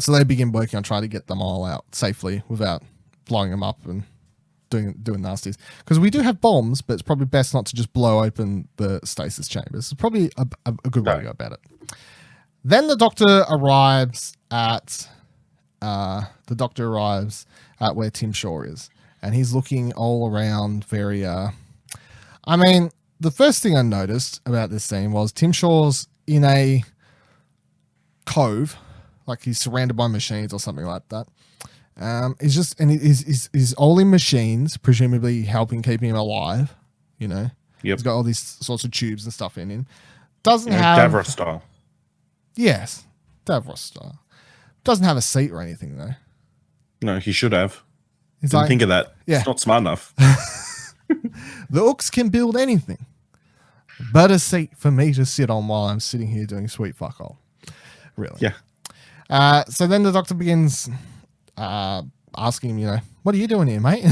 So they begin working on trying to get them all out safely without blowing them up and doing nasties. Because we do have bombs, but it's probably best not to just blow open the stasis chambers. It's probably a good way to go about it. Then the doctor arrives at where Tim Shaw is, and he's looking all around very. the first thing I noticed about this scene was Tim Shaw's in a cove, like he's surrounded by machines or something like that. He's all in machines, presumably helping keep him alive. You know, He's got all these sorts of tubes and stuff in him. Doesn't have Davros style. Yes, Davros style. Doesn't have a seat or anything though. No, he should have. Didn't think of that. Yeah. It's not smart enough. The Ooks can build anything, but a seat for me to sit on while I'm sitting here doing sweet fuck all. Really? Yeah. So then the Doctor begins asking him, what are you doing here, mate?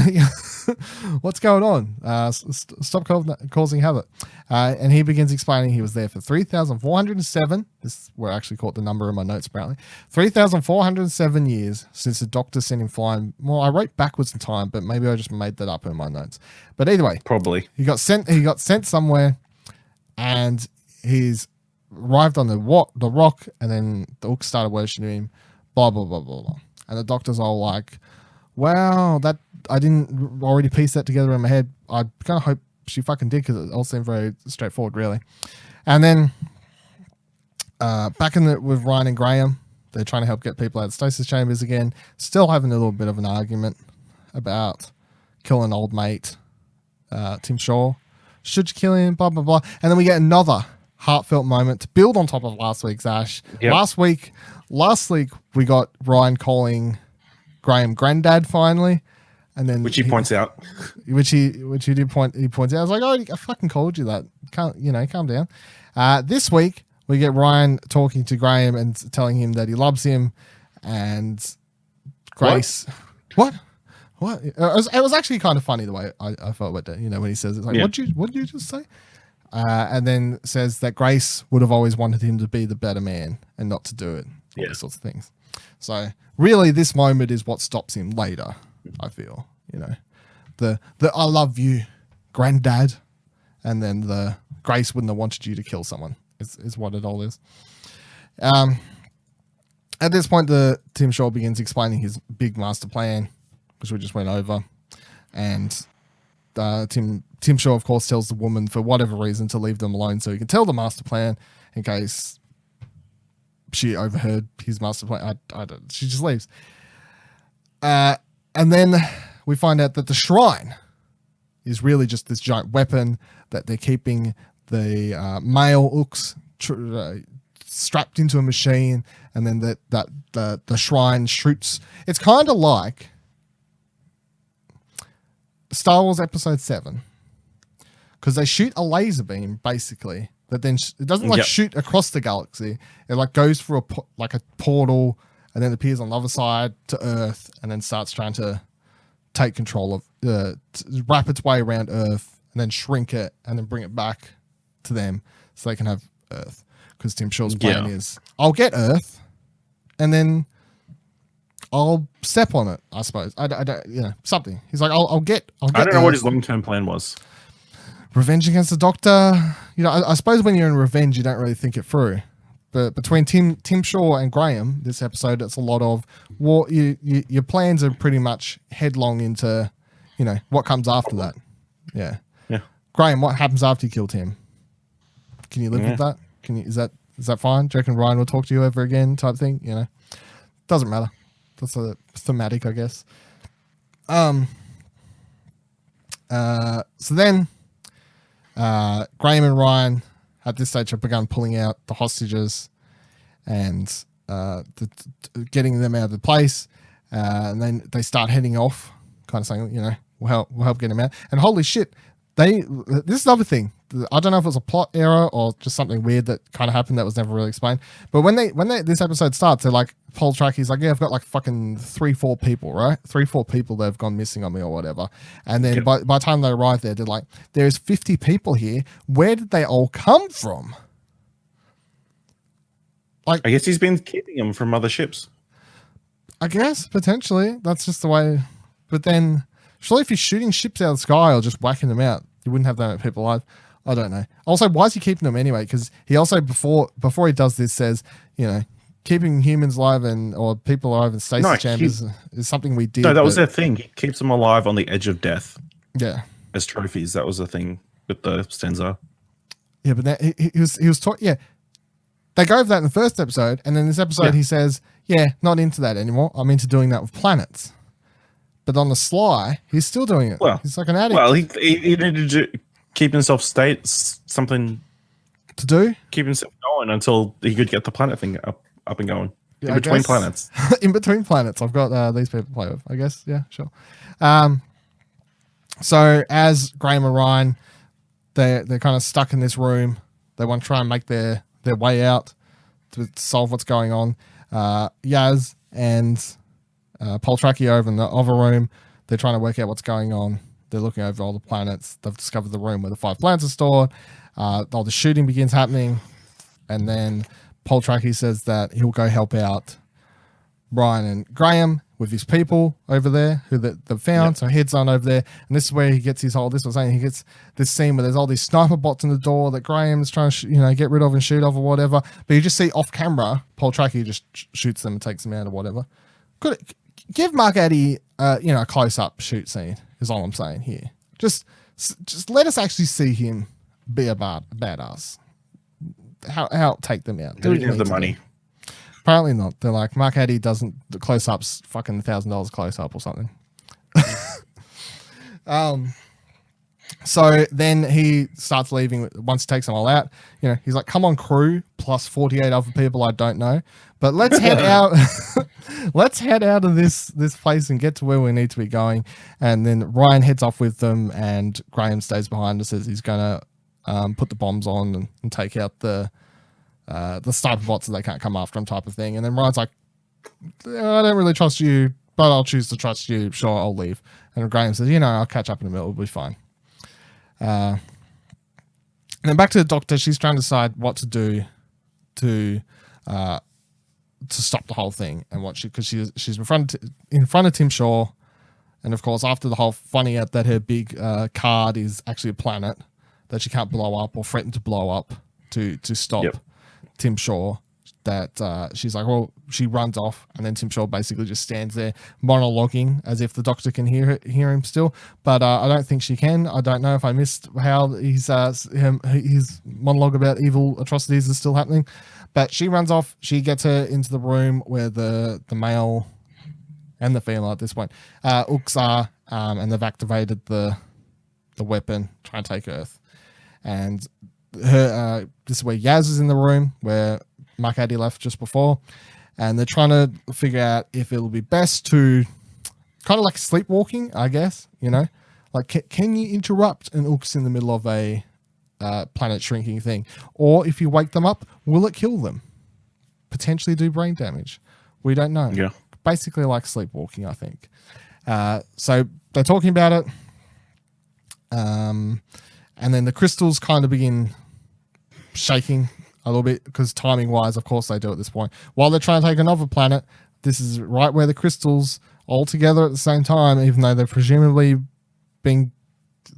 What's going on? Stop causing havoc. And he begins explaining he was there for 3,407. This is where I actually caught the number in my notes, apparently. 3,407 years since the Doctor sent him flying. Well, I wrote backwards in time, but maybe I just made that up in my notes. But either way, probably he got sent somewhere, and he's arrived on the rock, and then the Ooks started worshipping him. Blah blah blah blah blah. And the Doctor's all like, wow, that I didn't already piece that together in my head. I kind of hope she fucking did, because it all seemed very straightforward, really. And then back with Ryan and Graham, they're trying to help get people out of stasis chambers again. Still having a little bit of an argument about killing old mate Tim Shaw. Should you kill him? Blah blah blah. And then we get another heartfelt moment to build on top of last week's Ash. Yep. Last week we got Ryan calling Graham granddad finally, and then which he points out, which he did point. He points out, I was like, oh, I fucking called you that. Calm down. This week we get Ryan talking to Graham and telling him that he loves him, and Grace. What? It was actually kind of funny the way I felt about that. When he says it's like, what did you just say? And then says that Grace would have always wanted him to be the better man and not to do it. All these sorts of things. So really, this moment is what stops him later. I feel, the I love you, granddad, and then the Grace wouldn't have wanted you to kill someone is what it all is. At this point, the Tim Shaw begins explaining his big master plan, which we just went over, and Tim Shaw, of course, tells the woman for whatever reason to leave them alone so he can tell the master plan in case she overheard his master plan. I don't. She just leaves. And then we find out that the shrine is really just this giant weapon that they're keeping the male Ooks strapped into a machine, and then the shrine shoots. It's kind of like Star Wars Episode 7, because they shoot a laser beam basically that then it doesn't shoot across the galaxy. It like goes through a portal and then appears on the other side to Earth, and then starts trying to take control of wrap its way around Earth and then shrink it and then bring it back to them so they can have Earth. Because Tim Shaw's plan is, I'll get Earth and then I'll step on it, I suppose. I don't, something. He's like, I'll get I don't know what his long-term plan was. Revenge against the Doctor. I suppose when you're in revenge, you don't really think it through. But between Tim Shaw and Graham, this episode, it's a lot of your plans are pretty much headlong into, what comes after that. Yeah. Yeah. Graham, what happens after you kill Tim? Can you live with that? Is that fine? Do you reckon Ryan will talk to you ever again? Type thing. Doesn't matter. That's a thematic, I guess. So then, Graham and Ryan at this stage have begun pulling out the hostages and getting them out of the place. And then they start heading off, kind of saying, we'll help get them out. And holy shit, this is the other thing. I don't know if it was a plot error or just something weird that kind of happened that was never really explained. But when this episode starts, they're like, Paul Track, he's like, I've got like fucking 3-4 people, right? 3-4 people that have gone missing on me or whatever. And then by the time they arrive there, they're like, there's 50 people here. Where did they all come from? Like, I guess he's been keeping them from other ships. I guess, potentially. That's just the way. But then, surely if you're shooting ships out of the sky or just whacking them out, you wouldn't have that many people alive. I don't know. Also, why is he keeping them anyway? Because he also, before he does this, says, keeping humans alive or people alive in stasis chambers is something we did. No, that was their thing. He keeps them alive on the edge of death. Yeah. As trophies. That was the thing. with the Stenza. Yeah, but he was talking. Yeah, they go over that in the first episode, and then this episode he says, "Yeah, not into that anymore. I'm into doing that with planets." But on the sly, he's still doing it. Well, he's like an addict. Well, he needed to keep himself something to do, keep himself going until he could get the planet thing up and going. Yeah, in between planets. In between planets, I've got these people to play with. I guess, yeah, sure. So as Graham and Ryan, they're kind of stuck in this room. They want to try and make their way to solve what's going on. Yaz and Poltraki over in the other room. They're trying to work out what's going on. They're looking over all the planets. They've discovered the room where the 5 planets are stored. All the shooting begins happening, and then Poltraki says that he'll go help out Ryan and Graham with his people over there who they've found. Yep. So he heads on over there, and this is where he gets his whole. This was saying he gets this scene where there's all these sniper bots in the door that Graham's trying to get rid of and shoot off or whatever. But you just see off camera, Poltraki just shoots them and takes them out or whatever. Give Mark Addy a close up shoot scene is all I'm saying here. Just let us actually see him be a badass. How take them out? Do we have the money? Apparently not. They're like, Mark Addy doesn't, the close up's fucking $1,000 close up or something. So then he starts leaving once he takes them all out. He's like, come on, crew, plus 48 other people I don't know. But let's head out. Let's head out of this place and get to where we need to be going. And then Ryan heads off with them, and Graham stays behind and says he's going to put the bombs on and take out the sniper bots so they can't come after him type of thing. And then Ryan's like, I don't really trust you, but I'll choose to trust you. Sure, I'll leave. And Graham says, I'll catch up in a minute. We'll be fine. And then back to the doctor. She's trying to decide what to do to stop the whole thing and because she's in front of Tim Shaw, and of course after the whole finding out that her big card is actually a planet that she can't blow up or threaten to blow up to stop Tim Shaw, that she's like, well, she runs off, and then Tim Shaw basically just stands there monologuing as if the doctor can hear him still, but I don't think she can. I don't know if I missed how his monologue about evil atrocities is still happening, but she runs off. She gets her into the room where the male and the female at this point Ooks are, and they've activated the weapon trying to take Earth. And her this is where Yaz is in the room where Mark Addy left just before, and they're trying to figure out if it'll be best to kind of like sleepwalking, I guess, like can you interrupt an Ooks in the middle of a planet shrinking thing, or if you wake them up, will it kill them, potentially do brain damage? We don't know. Basically like sleepwalking, I think. So they're talking about it, and then the crystals kind of begin shaking a little bit, because timing wise, of course they do at this point, while they're trying to take another planet. This is right where the crystals all together at the same time, even though they're presumably being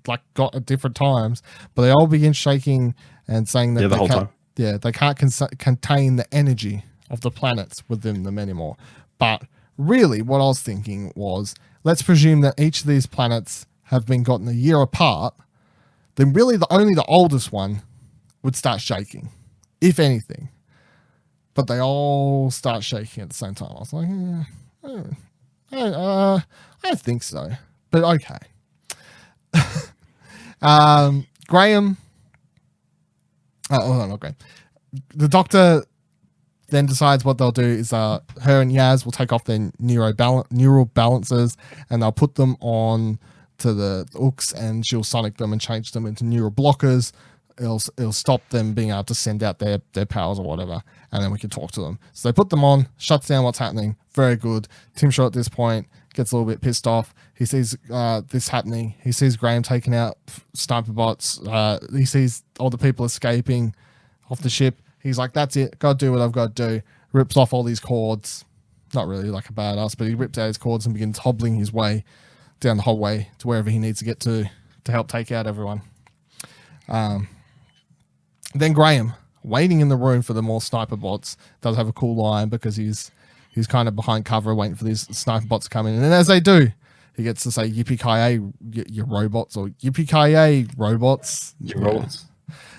like got at different times, but they all begin shaking and saying that they can't contain the energy of the planets within them anymore. But really what I was thinking was, let's presume that each of these planets have been gotten a year apart, then really only the oldest one would start shaking, if anything. But they all start shaking at the same time. I was like, I don't think so, but okay. Graham. Not Graham. The doctor then decides what they'll do is her and Yaz will take off their neural balances, and they'll put them on to the Ooks, and she'll sonic them and change them into neural blockers. It'll stop them being able to send out their powers or whatever, and then we can talk to them. So they put them on, shuts down what's happening. Very good. Tim Shaw at this point gets a little bit pissed off. He sees this happening. He sees Graham taking out sniper bots. He sees all the people escaping off the ship. He's like, that's it. Got to do what I've got to do. Rips off all these cords. Not really like a badass, but he rips out his cords and begins hobbling his way down the hallway to wherever he needs to get to help take out everyone. Then Graham, waiting in the room for the more sniper bots, does have a cool line, because he's kind of behind cover waiting for these sniper bots to come in. And then as they do, he gets to say yippee-ki-yay, you robots, or yippee-ki-yay, robots. Your robots.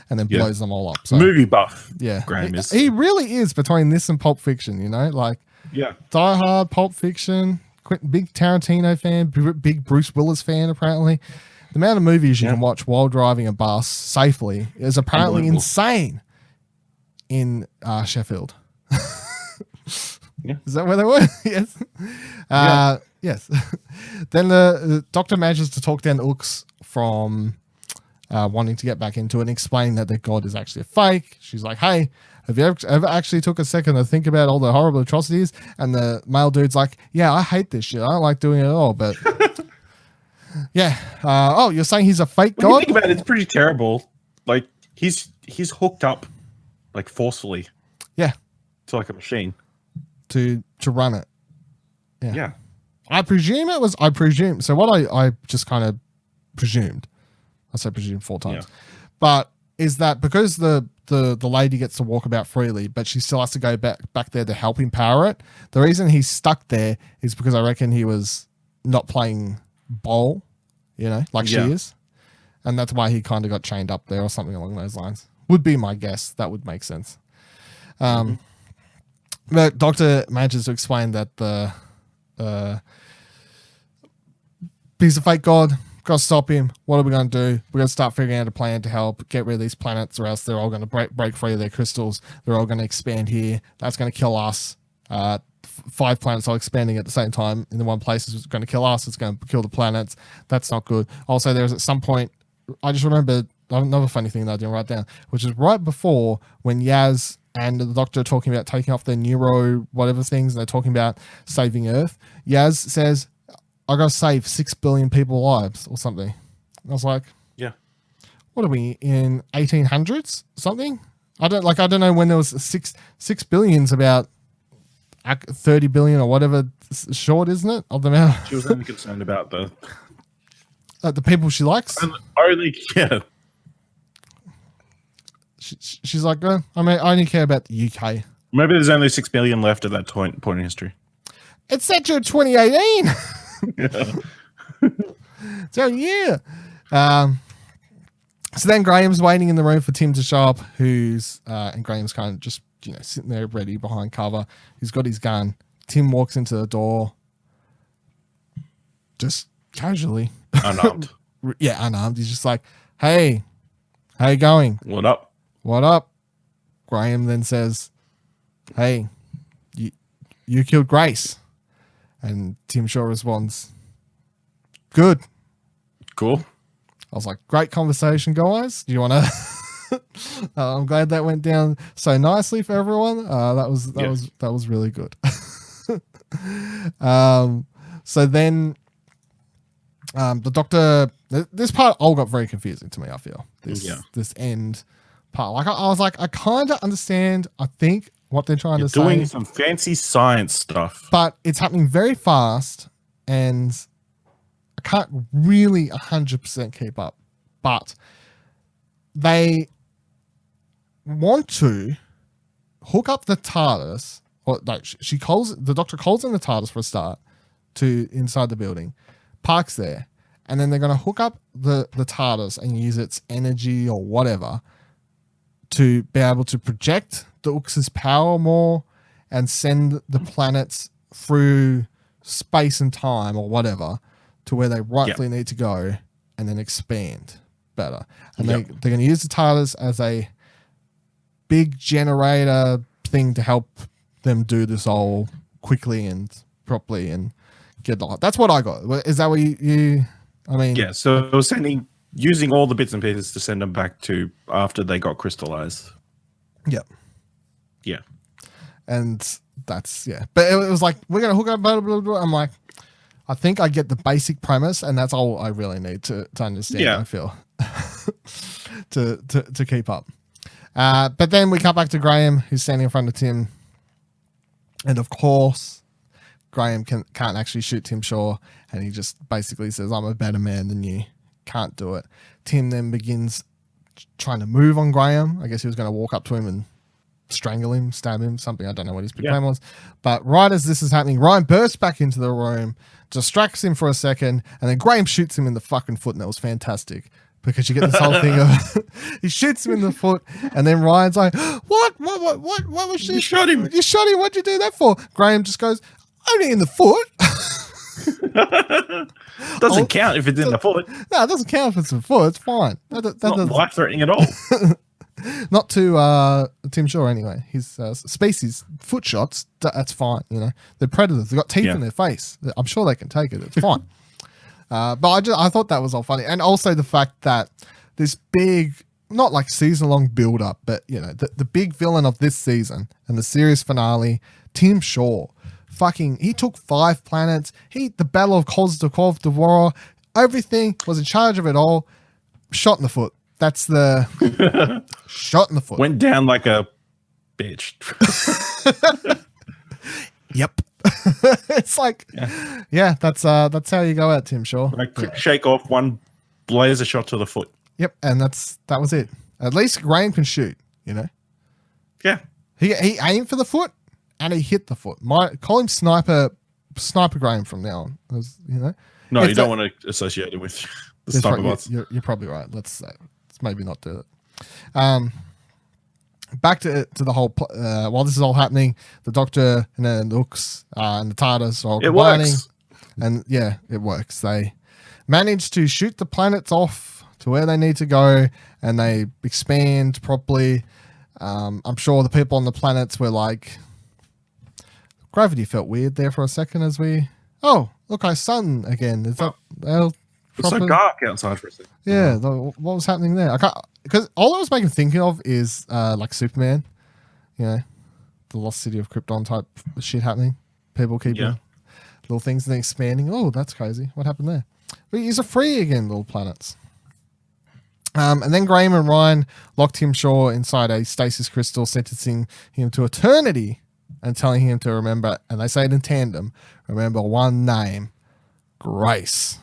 And then blows them all up. So, movie buff. Yeah. Graham is. He really is between this and Pulp Fiction, you know? Like, yeah. Die Hard, Pulp Fiction, big Tarantino fan, big Bruce Willis fan, apparently. The amount of movies you can watch while driving a bus safely is apparently insane in Sheffield. Yeah. Is that where they were? Yes. Yes. Then the doctor manages to talk down Ooks from wanting to get back into it and explain that their god is actually a fake. She's like, hey, have you ever actually took a second to think about all the horrible atrocities? And the male dude's like, yeah, I hate this shit. I don't like doing it at all, but yeah. You're saying he's a fake god? When you think about it, it's pretty terrible. Like, he's hooked up, like, forcefully. Yeah. To, like, a machine. To run it. Yeah. I presume. So what I just kind of presumed, I said presume 4 times, but is that because the lady gets to walk about freely, but she still has to go back there to help empower it. The reason he's stuck there is because I reckon he was not playing bowl, you know, like she is. And that's why he kind of got chained up there or something along those lines. Would be my guess. That would make sense. The doctor manages to explain that the he's a fake god. Got to stop him. What are we going to do? We're going to start figuring out a plan to help get rid of these planets, or else they're all going to break free of their crystals. They're all going to expand here. That's going to kill us. 5 planets are expanding at the same time in the one place. It's going to kill us. It's going to kill the planets. That's not good. Also, there's at some point, I just remembered another funny thing that I didn't write down, which is right before when Yaz and the doctor are talking about taking off their neuro whatever things, and they're talking about saving Earth. Yaz says, I got to save 6 billion people's lives or something. I was like, yeah, what are we in 1800s something? I don't know when there was 6 billion's about 30 billion or whatever short, isn't it? Of the amount. She was only concerned about the people she likes. Only, yeah. She's like, I only care about the UK. Maybe there's only 6 billion left at that point in history. It's set to 2018. Yeah. So yeah. So then Graham's waiting in the room for Tim to show up, and Graham's kind of just, sitting there ready behind cover. He's got his gun. Tim walks into the door just casually. Unarmed. Yeah, unarmed. He's just like, hey, how you going? What up? What up? Graham then says, hey, you killed Grace. And Tim Shaw responds, good. Cool. I was like, great conversation, guys. Do you want to? I'm glad that went down so nicely for everyone. That was really good. So then, the doctor. This part all got very confusing to me. I feel this end part. Like I was like, I kind of understand. I think what they're trying to say. Doing some fancy science stuff, but it's happening very fast, and I can't really 100% keep up. But they want to hook up the TARDIS, or like the doctor calls in the TARDIS for a start to inside the building, parks there, and then they're going to hook up the TARDIS and use its energy or whatever to be able to project the Ooks' power more and send the planets through space and time or whatever to where they rightfully need to go, and then expand better. And they're going to use the TARDIS as a big generator thing to help them do this all quickly and properly and get the. That's what I got. Is that what you I mean? Yeah. So it was using all the bits and pieces to send them back to after they got crystallized. Yep. Yeah. And that's but it was like, we're gonna hook up blah, blah, blah. I'm like, I think I get the basic premise, and that's all I really need to understand. I feel to keep up. But then we cut back to Graham, who's standing in front of Tim, and of course Graham can't actually shoot Tim Shaw, and he just basically says, I'm a better man than you, can't do it. Tim then begins trying to move on Graham. I guess he was going to walk up to him and strangle him, stab him, something. I don't know what his big plan was. But right as this is happening, Ryan bursts back into the room, distracts him for a second, and then Graham shoots him in the fucking foot, and that was fantastic. Because you get this whole thing of he shoots him in the foot, and then Ryan's like, What was she? You shot him. You shot him. What'd you do that for? Graham just goes, only in the foot. Doesn't count if it's in the foot. No, it doesn't count if it's in the foot. It's fine. It's not life-threatening at all. Not to Tim Shaw anyway. His species, foot shots, that's fine. You know, they're predators. They've got teeth in their face. I'm sure they can take it. It's fine. But I thought that was all funny. And also the fact that this big, not like season-long build-up, but, you know, the big villain of this season and the series finale, Tim Shaw, he took 5 planets. The Battle of Custard, everything, was in charge of it all. Shot in the foot. That's the shot in the foot. Went down like a bitch. Yep. It's like, that's how you go out, Tim Shaw. Like quick shake off, one laser shot to the foot. Yep, and that was it. At least Graham can shoot, you know. Yeah. He aimed for the foot and he hit the foot. Call him Sniper Graham from now on. You know. No, you don't want to associate it with the sniper bots. You're probably right. Let's maybe not do it. Back to the whole. While this is all happening, the Doctor and the Nooks and the TARDIS are all combining. Works. And yeah, it works. They manage to shoot the planets off to where they need to go, and they expand properly. I'm sure the people on the planets were like, gravity felt weird there for a second as we. Oh, look, our sun again. Is that? It's so dark outside for a second. Yeah, what was happening there? I can't, because all I was making thinking of is like Superman, you know, the Lost City of Krypton type shit happening. People keeping little things and then expanding. Oh, that's crazy. What happened there? But these are free again, little planets. And then Graham and Ryan locked him Shaw inside a stasis crystal, sentencing him to eternity and telling him to remember, and they say it in tandem, remember one name, Grace.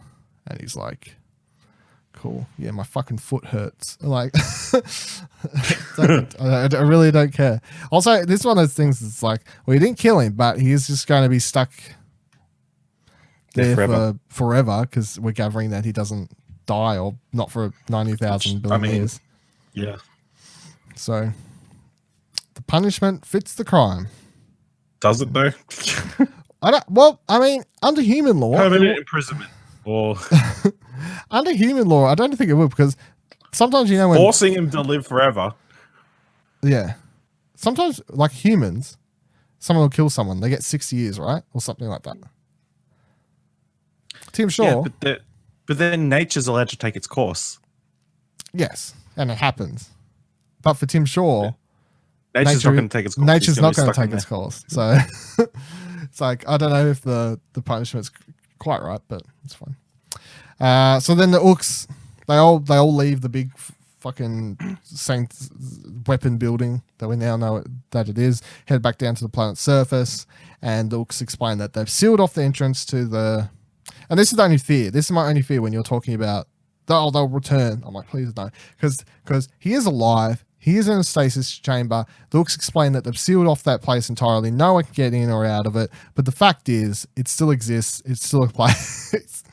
And he's like, cool. Yeah, my fucking foot hurts. Like, I really don't care. Also, this is one of those things that's like, well, you didn't kill him, but he is just going to be stuck there for forever because we're gathering that he doesn't die, or not for 90,000 billion years. Yeah. So the punishment fits the crime. Does it though? I mean, under human law, permanent imprisonment. Or under human law, I don't think it would, because sometimes, you know, when forcing him to live forever. Yeah. Sometimes, like humans, someone will kill someone. They get 60 years, right? Or something like that. Tim Shaw. Yeah, but then nature's allowed to take its course. Yes, and it happens. But for Tim Shaw, nature's not going to take its course. Nature's not going to take its course. So it's like, I don't know if the punishment's quite right, but it's fine. So then the Ooks, they all leave the big fucking Saint weapon building that we now know that it is, head back down to the planet's surface, and the Ooks explain that they've sealed off the entrance to the. And this is the only fear. This is my only fear when you're talking about they'll return. I'm like, please no, because he is alive. He is in a stasis chamber. The Ooks explain that they've sealed off that place entirely. No one can get in or out of it. But the fact is, it still exists. It's still a place.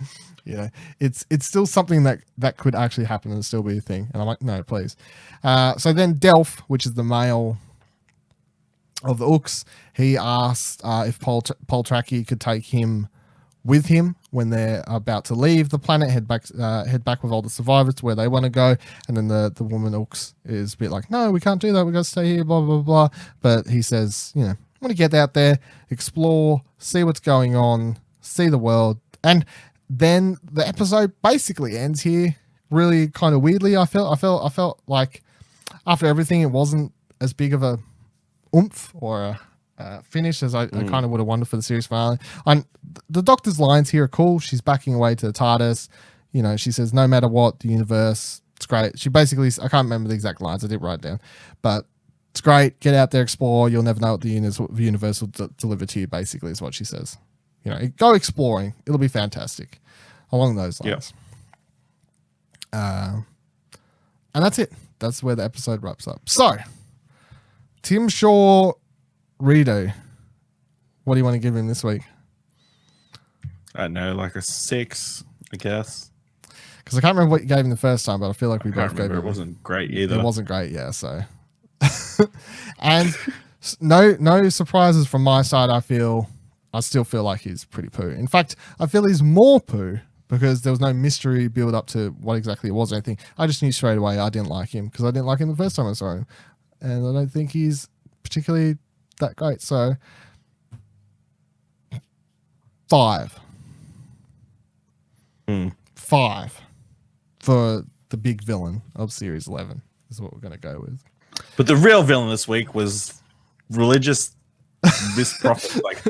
You know, it's still something that could actually happen and still be a thing. And I'm like, no, please. So then Delph, which is the male of the Ooks, he asked if Poltraki could take him with him when they're about to leave the planet, head back with all the survivors to where they want to go. And then the woman Ooks is a bit like, no, we can't do that. We got to stay here, blah, blah, blah. But he says, you know, I want to get out there, explore, see what's going on, see the world. And then the episode basically ends here really kind of weirdly. I felt like after everything, it wasn't as big of a oomph or a finish as I kind of would have wanted for the series finale. The Doctor's lines here are cool. She's backing away to the TARDIS. You know, she says, no matter what, the universe, it's great. She basically, I can't remember the exact lines. I did write it down. But it's great. Get out there, explore. You'll never know what the universe will deliver to you, basically, is what she says. You know, go exploring. It'll be fantastic. Along those lines. Yep. And that's it. That's where the episode wraps up. So, Tim Shaw redo. What do you want to give him this week? I don't know, like a 6, I guess. Because I can't remember what you gave him the first time, but I feel like we both gave him. It wasn't great either. It wasn't great, yeah. So, and no surprises from my side. I still feel like he's pretty poo. In fact, I feel he's more poo because there was no mystery build up to what exactly it was or anything. I just knew straight away I didn't like him because I didn't like him the first time I saw him, and I don't think he's particularly that great. So, 5. 5 for the big villain of Series 11 is what we're going to go with. But the real villain this week was religious misprophet. Like,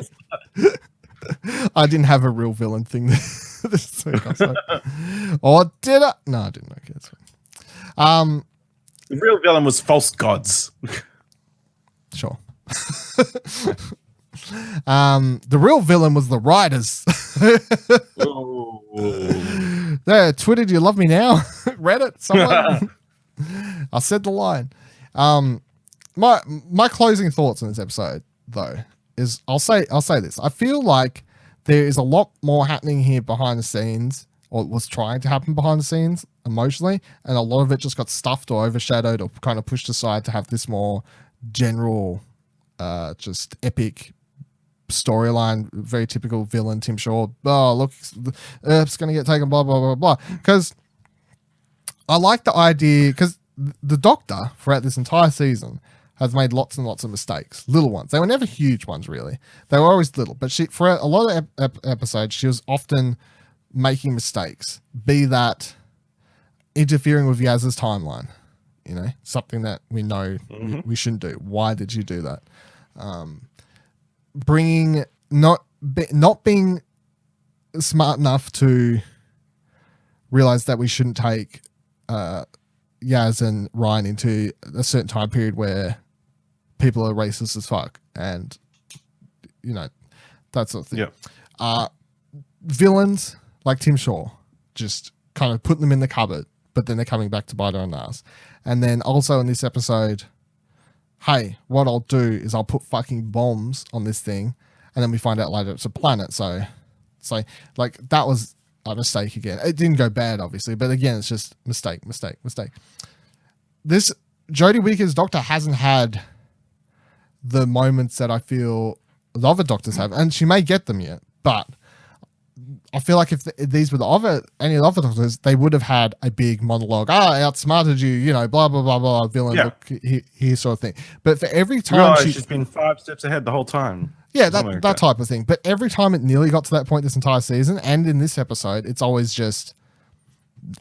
I didn't have a real villain thing this week. Or did I? No, I didn't. Okay, that's fine. The real villain was false gods. Sure. The real villain was the writers. There, Twitter, do you love me now? Reddit, someone. I said the line. My closing thoughts on this episode, though, is I'll say this. I feel like there is a lot more happening here behind the scenes, or was trying to happen behind the scenes emotionally, and a lot of it just got stuffed or overshadowed or kind of pushed aside to have this more general, just epic storyline, very typical villain Tim Shaw. Oh, look, Earth's going to get taken, blah, blah, blah, blah. Because I like the idea, because the Doctor, throughout this entire season, has made lots and lots of mistakes. Little ones. They were never huge ones, really. They were always little. But she, for a lot of episodes, she was often making mistakes. Be that interfering with Yaz's timeline. You know, something that we know we shouldn't do. Why did you do that? Bringing not being smart enough to realize that we shouldn't take Yaz and Ryan into a certain time period where people are racist as fuck, and you know, that sort of thing. Yeah. Villains like Tim Shaw, just kind of putting them in the cupboard, but then they're coming back to bite our ass. And then also in this episode, hey, what I'll do is I'll put fucking bombs on this thing, and then we find out later it's a planet. So like that was a mistake again. It didn't go bad, obviously, but again, it's just mistake. This Jodie Whittaker's Doctor hasn't had the moments that I feel the other Doctors have, and she may get them yet, but I feel like if these were any of the other Doctors, they would have had a big monologue. I outsmarted you, you know, blah, blah, blah, blah, villain, look, here sort of thing. But for every time she's been 5 steps ahead the whole time. Yeah, that type of thing. But every time it nearly got to that point this entire season, and in this episode, it's always just,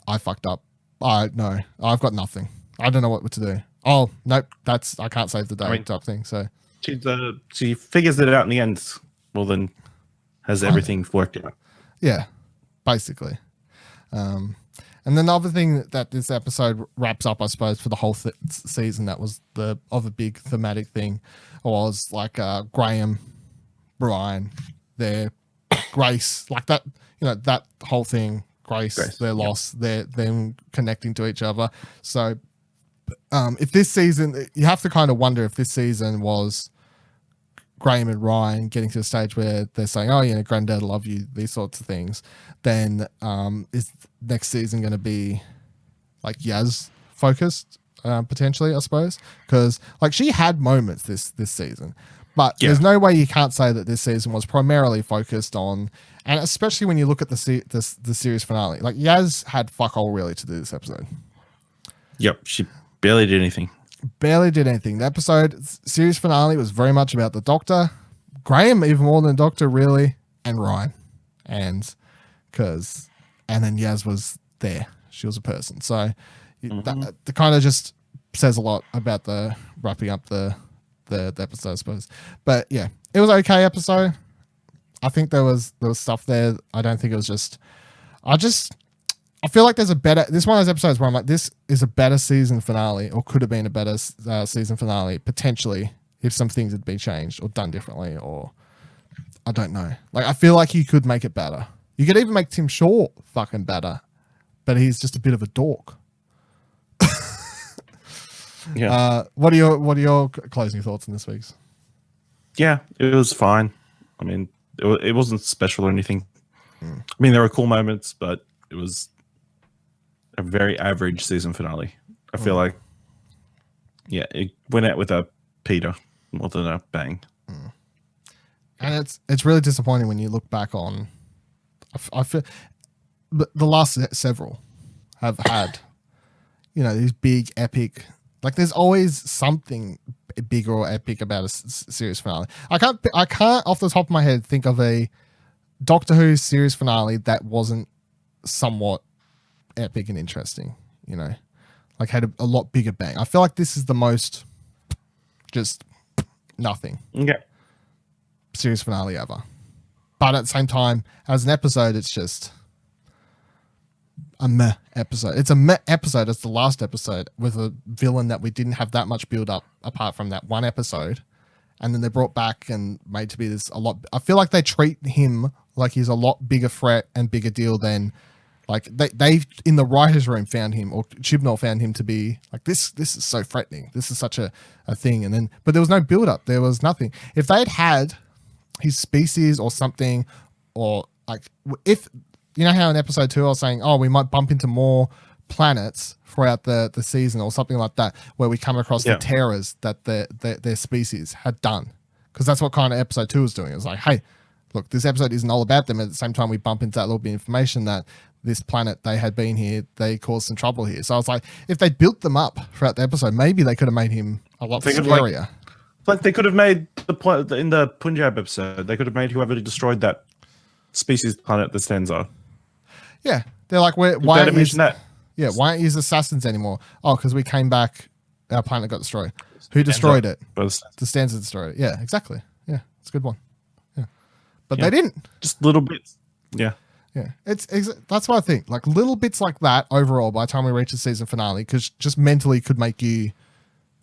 I fucked up. No, I've got nothing. I don't know what to do. Oh, nope, I can't save the day type thing. So she figures it out in the end. Well, then has everything worked out. Yeah, basically. And then the other thing that this episode wraps up, I suppose, for the whole season, that was the other big thematic thing, was like Graham, Brian, their Grace, like that, you know, that whole thing, Grace. Their loss, them connecting to each other. So if this season, you have to kind of wonder if this season was Graham and Ryan getting to the stage where they're saying, oh, you know, Granddad, I love you, these sorts of things, then is next season going to be like Yaz focused potentially, I suppose? Because like she had moments this season, but there's no way you can't say that this season was primarily focused on, and especially when you look at the series finale, like Yaz had fuck all really to do this episode. Yep, she barely did anything. The episode series finale was very much about the Doctor, Graham even more than Doctor really, and Ryan, and then Yaz was there. She was a person. So that kind of just says a lot about the wrapping up the episode, I suppose. But yeah, it was an okay episode. I think there was stuff there. I don't think it was just. I feel like there's a better. This one of those episodes where I'm like, this is a better season finale, or could have been a better season finale potentially if some things had been changed or done differently, or I don't know. Like I feel like you could make it better. You could even make Tim Shaw fucking better, but he's just a bit of a dork. Yeah. What are your closing thoughts on this week's? Yeah, it was fine. I mean, it wasn't special or anything. I mean, there were cool moments, but it was a very average season finale. I feel like, yeah, it went out with a Peter more than a bang. And it's really disappointing when you look back on. I feel the last several have had, these big epic. Like there's always something bigger or epic about a series finale. I can't off the top of my head think of a Doctor Who series finale that wasn't somewhat epic and interesting. Like had a lot bigger bang. I feel like this is the most just nothing. Okay. Series finale ever. But at the same time, as an episode, it's just a meh episode. It's a meh episode. It's the last episode with a villain that we didn't have that much build up apart from that one episode. And then they brought back and made to be this a lot. I feel like they treat him like he's a lot bigger threat and bigger deal than like they in the writer's room found him, or Chibnall found him to be like, this is so threatening. This is such a thing. And then, but there was no build up. There was nothing. If they'd had his species or something, or like if how in episode 2 I was saying, we might bump into more planets throughout the season or something like that, where we come across the terrors that their species had done, because that's what kind of episode 2 was doing. It was like, hey, look, this episode isn't all about them. At the same time, we bump into that little bit of information that this planet, they had been here, they caused some trouble here. So I was like, if they built them up throughout the episode, maybe they could have made him a lot scarier. Like they could have made in the Punjab episode, they could have made whoever destroyed that species planet the Stenza. Yeah, they're like, why aren't you assassins anymore? Oh, because we came back, our planet got destroyed. Who destroyed it? The Stenza destroyed it. Yeah, exactly. Yeah, it's a good one. Yeah, but they didn't. Just little bits. Yeah. Yeah, that's what I think. Like little bits like that overall. By the time we reach the season finale, because just mentally could make you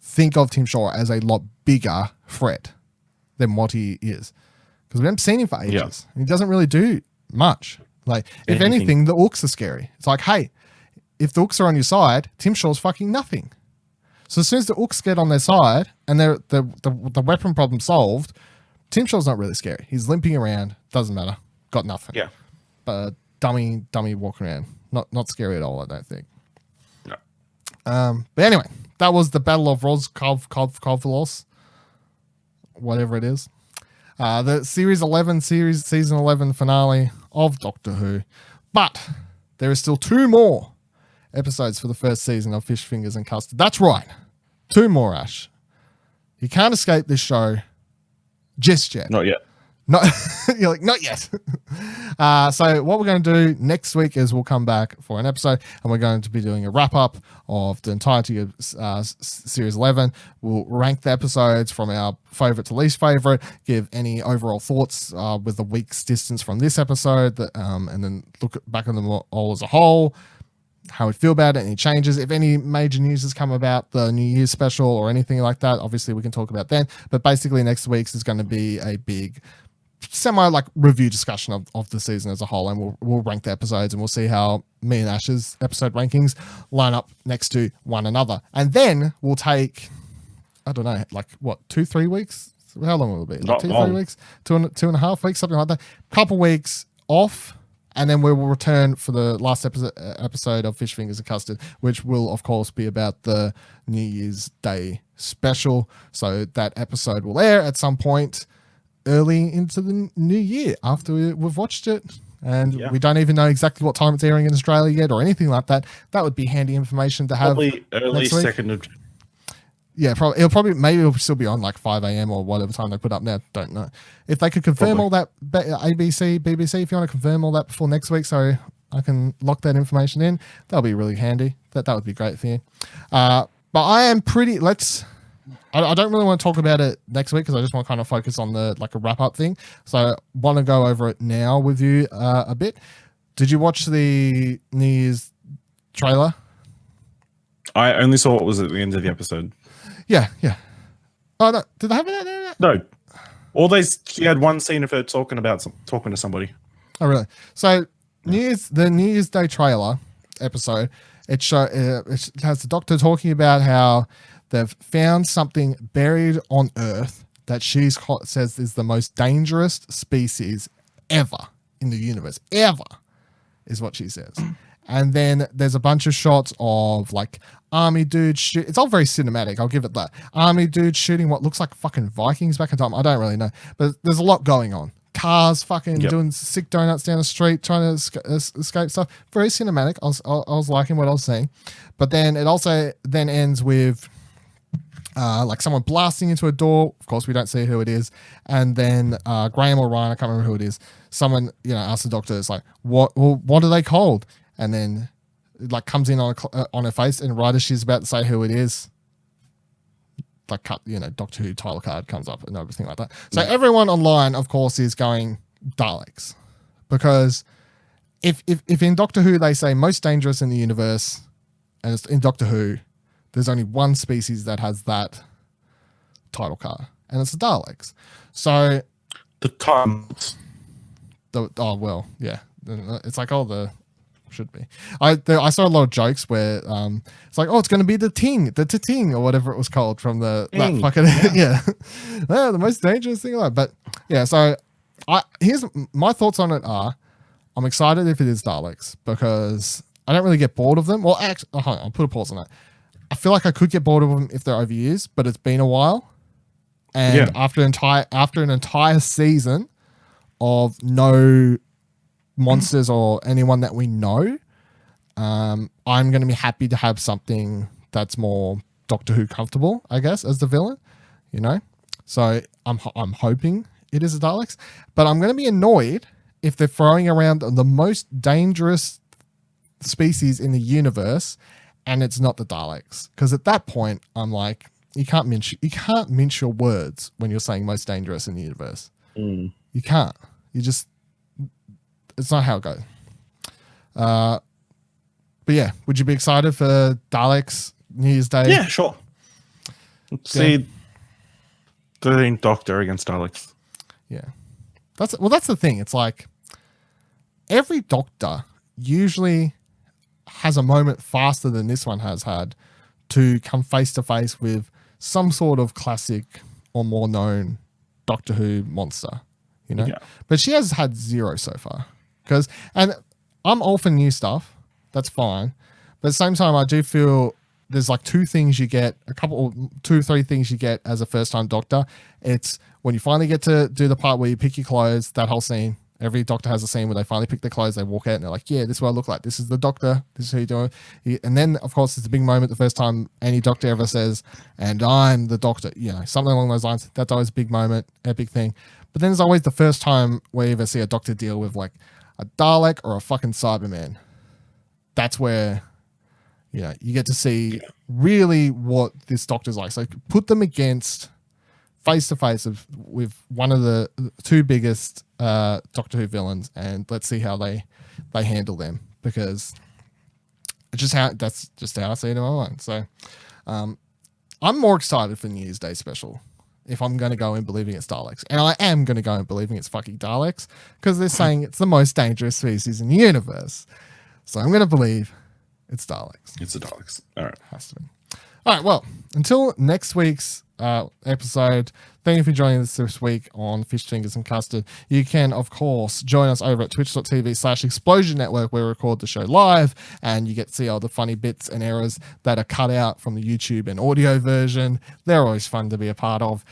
think of Tim Shaw as a lot bigger threat than what he is, because we haven't seen him for ages. He doesn't really do much. Like, if anything, the Orcs are scary. It's like, hey, if the Orcs are on your side, Tim Shaw's fucking nothing. So as soon as the Orcs get on their side and the weapon problem solved, Tim Shaw's not really scary. He's limping around, doesn't matter, got nothing. Yeah, but dummy walking around, not scary at all. I don't think. No. But anyway, that was the Battle of Ranskoor Av Kolos, whatever it is. The season 11 finale of Doctor Who. But there is still 2 more episodes for the first season of Fish Fingers and Custard. That's right. 2 more, Ash. You can't escape this show just yet. Not yet. You're like, not yet. So what we're going to do next week is we'll come back for an episode, and we're going to be doing a wrap-up of the entirety of Series 11. We'll rank the episodes from our favourite to least favourite, give any overall thoughts with a week's distance from this episode, and then look back on them all as a whole, how we feel about it, any changes. If any major news has come about the New Year's special or anything like that, obviously we can talk about then. But basically next week's is going to be a big review discussion of the season as a whole, and we'll rank the episodes, and we'll see how me and Ash's episode rankings line up next to one another. And then we'll take, I don't know, 2-3 weeks? How long will it be? 2-3 weeks? 2.5 weeks, something like that. Couple weeks off, and then we will return for the last episode of Fish Fingers and Custard, which will, of course, be about the New Year's Day special. So that episode will air at some point early into the new year after we've watched it, and we don't even know exactly what time it's airing in Australia yet or anything like that. That would be handy information to have. Probably early second of. Yeah, maybe it'll still be on 5 a.m. or whatever time they put up now. Don't know. If they could confirm all that, ABC, BBC, if you want to confirm all that before next week, so I can lock that information in, that'll be really handy. That would be great for you. But I am I don't really want to talk about it next week because I just want to kind of focus on a wrap-up thing. So I want to go over it now with you a bit. Did you watch the New Year's trailer? I only saw what was at the end of the episode. Yeah. Oh, no. Did they have it there? No. She had one scene of her talking to somebody. Oh, really? So the New Year's Day trailer episode, it has the Doctor talking about how they've found something buried on Earth that says is the most dangerous species ever in the universe. Ever, is what she says. And then there's a bunch of shots of like army dudes it's all very cinematic, I'll give it that. Army dudes shooting what looks like fucking Vikings back in time. I don't really know. But there's a lot going on. Cars fucking doing sick donuts down the street, trying to escape stuff. Very cinematic. I was liking what I was seeing. But then it also then ends with like someone blasting into a door. Of course, we don't see who it is. And then Graham or Ryan, I can't remember who it is. Someone, asks the doctor, it's like, what are they called? And then it like comes in on her face, and right as she's about to say who it is, like Doctor Who title card comes up and everything like that. So everyone online, of course, is going Daleks, because if in Doctor Who they say most dangerous in the universe, and it's in Doctor Who, there's only one species that has that title card, and it's the Daleks. So the times. It's like all the should be. I saw a lot of jokes where it's like, it's going to be the Ting or whatever it was called from that fucking the most dangerous thing alive. But yeah, so here's my thoughts on it are, I'm excited if it is Daleks, because I don't really get bored of them. Well, actually, I'll put a pause on that. I feel like I could get bored of them if they're overused, but it's been a while, and after an entire season of no monsters or anyone that we know, I'm going to be happy to have something that's more Doctor Who comfortable, I guess, as the villain, So I'm hoping it is the Daleks, but I'm going to be annoyed if they're throwing around the most dangerous species in the universe and it's not the Daleks, because at that point I'm like, you can't mince your words when you're saying most dangerous in the universe. You can't. It's not how it goes. But yeah, would you be excited for Daleks New Year's Day? Yeah, sure. Let's see the Doctor against Daleks. Yeah. That's the thing. It's like every Doctor usually has a moment faster than this one has had to come face to face with some sort of classic or more known Doctor Who monster, But she has had zero so far. And I'm all for new stuff. That's fine. But at the same time, I do feel there's like two or three things you get as a first time Doctor. It's when you finally get to do the part where you pick your clothes, that whole scene. Every Doctor has a scene where they finally pick their clothes, they walk out and they're like, yeah, this is what I look like. This is the Doctor. This is who you're doing. And then, of course, it's a big moment the first time any Doctor ever says, and I'm the Doctor, something along those lines. That's always a big moment, epic thing. But then there's always the first time where you ever see a Doctor deal with like a Dalek or a fucking Cyberman. That's where, you get to see really what this Doctor's like. So put them against face to face with one of the two biggest Doctor Who villains, and let's see how they handle them, because that's just how I see it in my mind. So I'm more excited for New Year's Day special if I'm going to go in believing it's Daleks, and I am going to go in believing it's fucking Daleks, because they're saying it's the most dangerous species in the universe. So I'm going to believe it's Daleks. It's the Daleks. All right. Has to be. All right. Well, until next week's episode, thank you for joining us this week on Fish Fingers and Custard. You can, of course, join us over at twitch.tv/Explosion Network, where we record the show live, and you get to see all the funny bits and errors that are cut out from the YouTube and audio version. They're always fun to be a part of.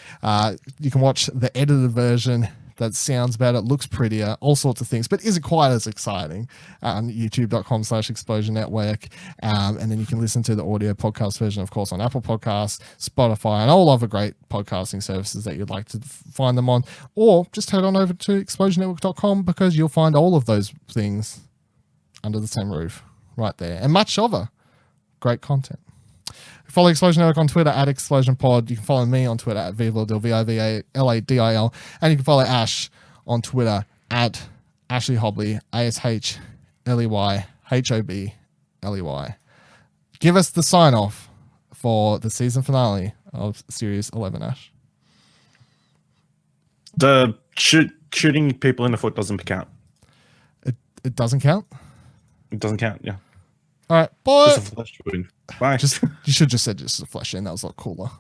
You can watch the edited version that sounds better, looks prettier, all sorts of things, but isn't quite as exciting. YouTube.com/Explosion Network. And then you can listen to the audio podcast version, of course, on Apple Podcasts, Spotify, and all other great podcasting services that you'd like to find them on. Or just head on over to explosionnetwork.com, because you'll find all of those things under the same roof right there, and much other great content. Follow Explosion Network on Twitter at ExplosionPod. You can follow me on Twitter at Vivaldil, VIVALADIL. And you can follow Ash on Twitter at Ashley Hobley, ASHLEY, Give us the sign off for the season finale of Series 11, Ash. The shooting people in the foot doesn't count. It doesn't count? It doesn't count, yeah. All right, bye. Just a flesh wound. Bye. You should just said just a flesh wound. That was a lot cooler.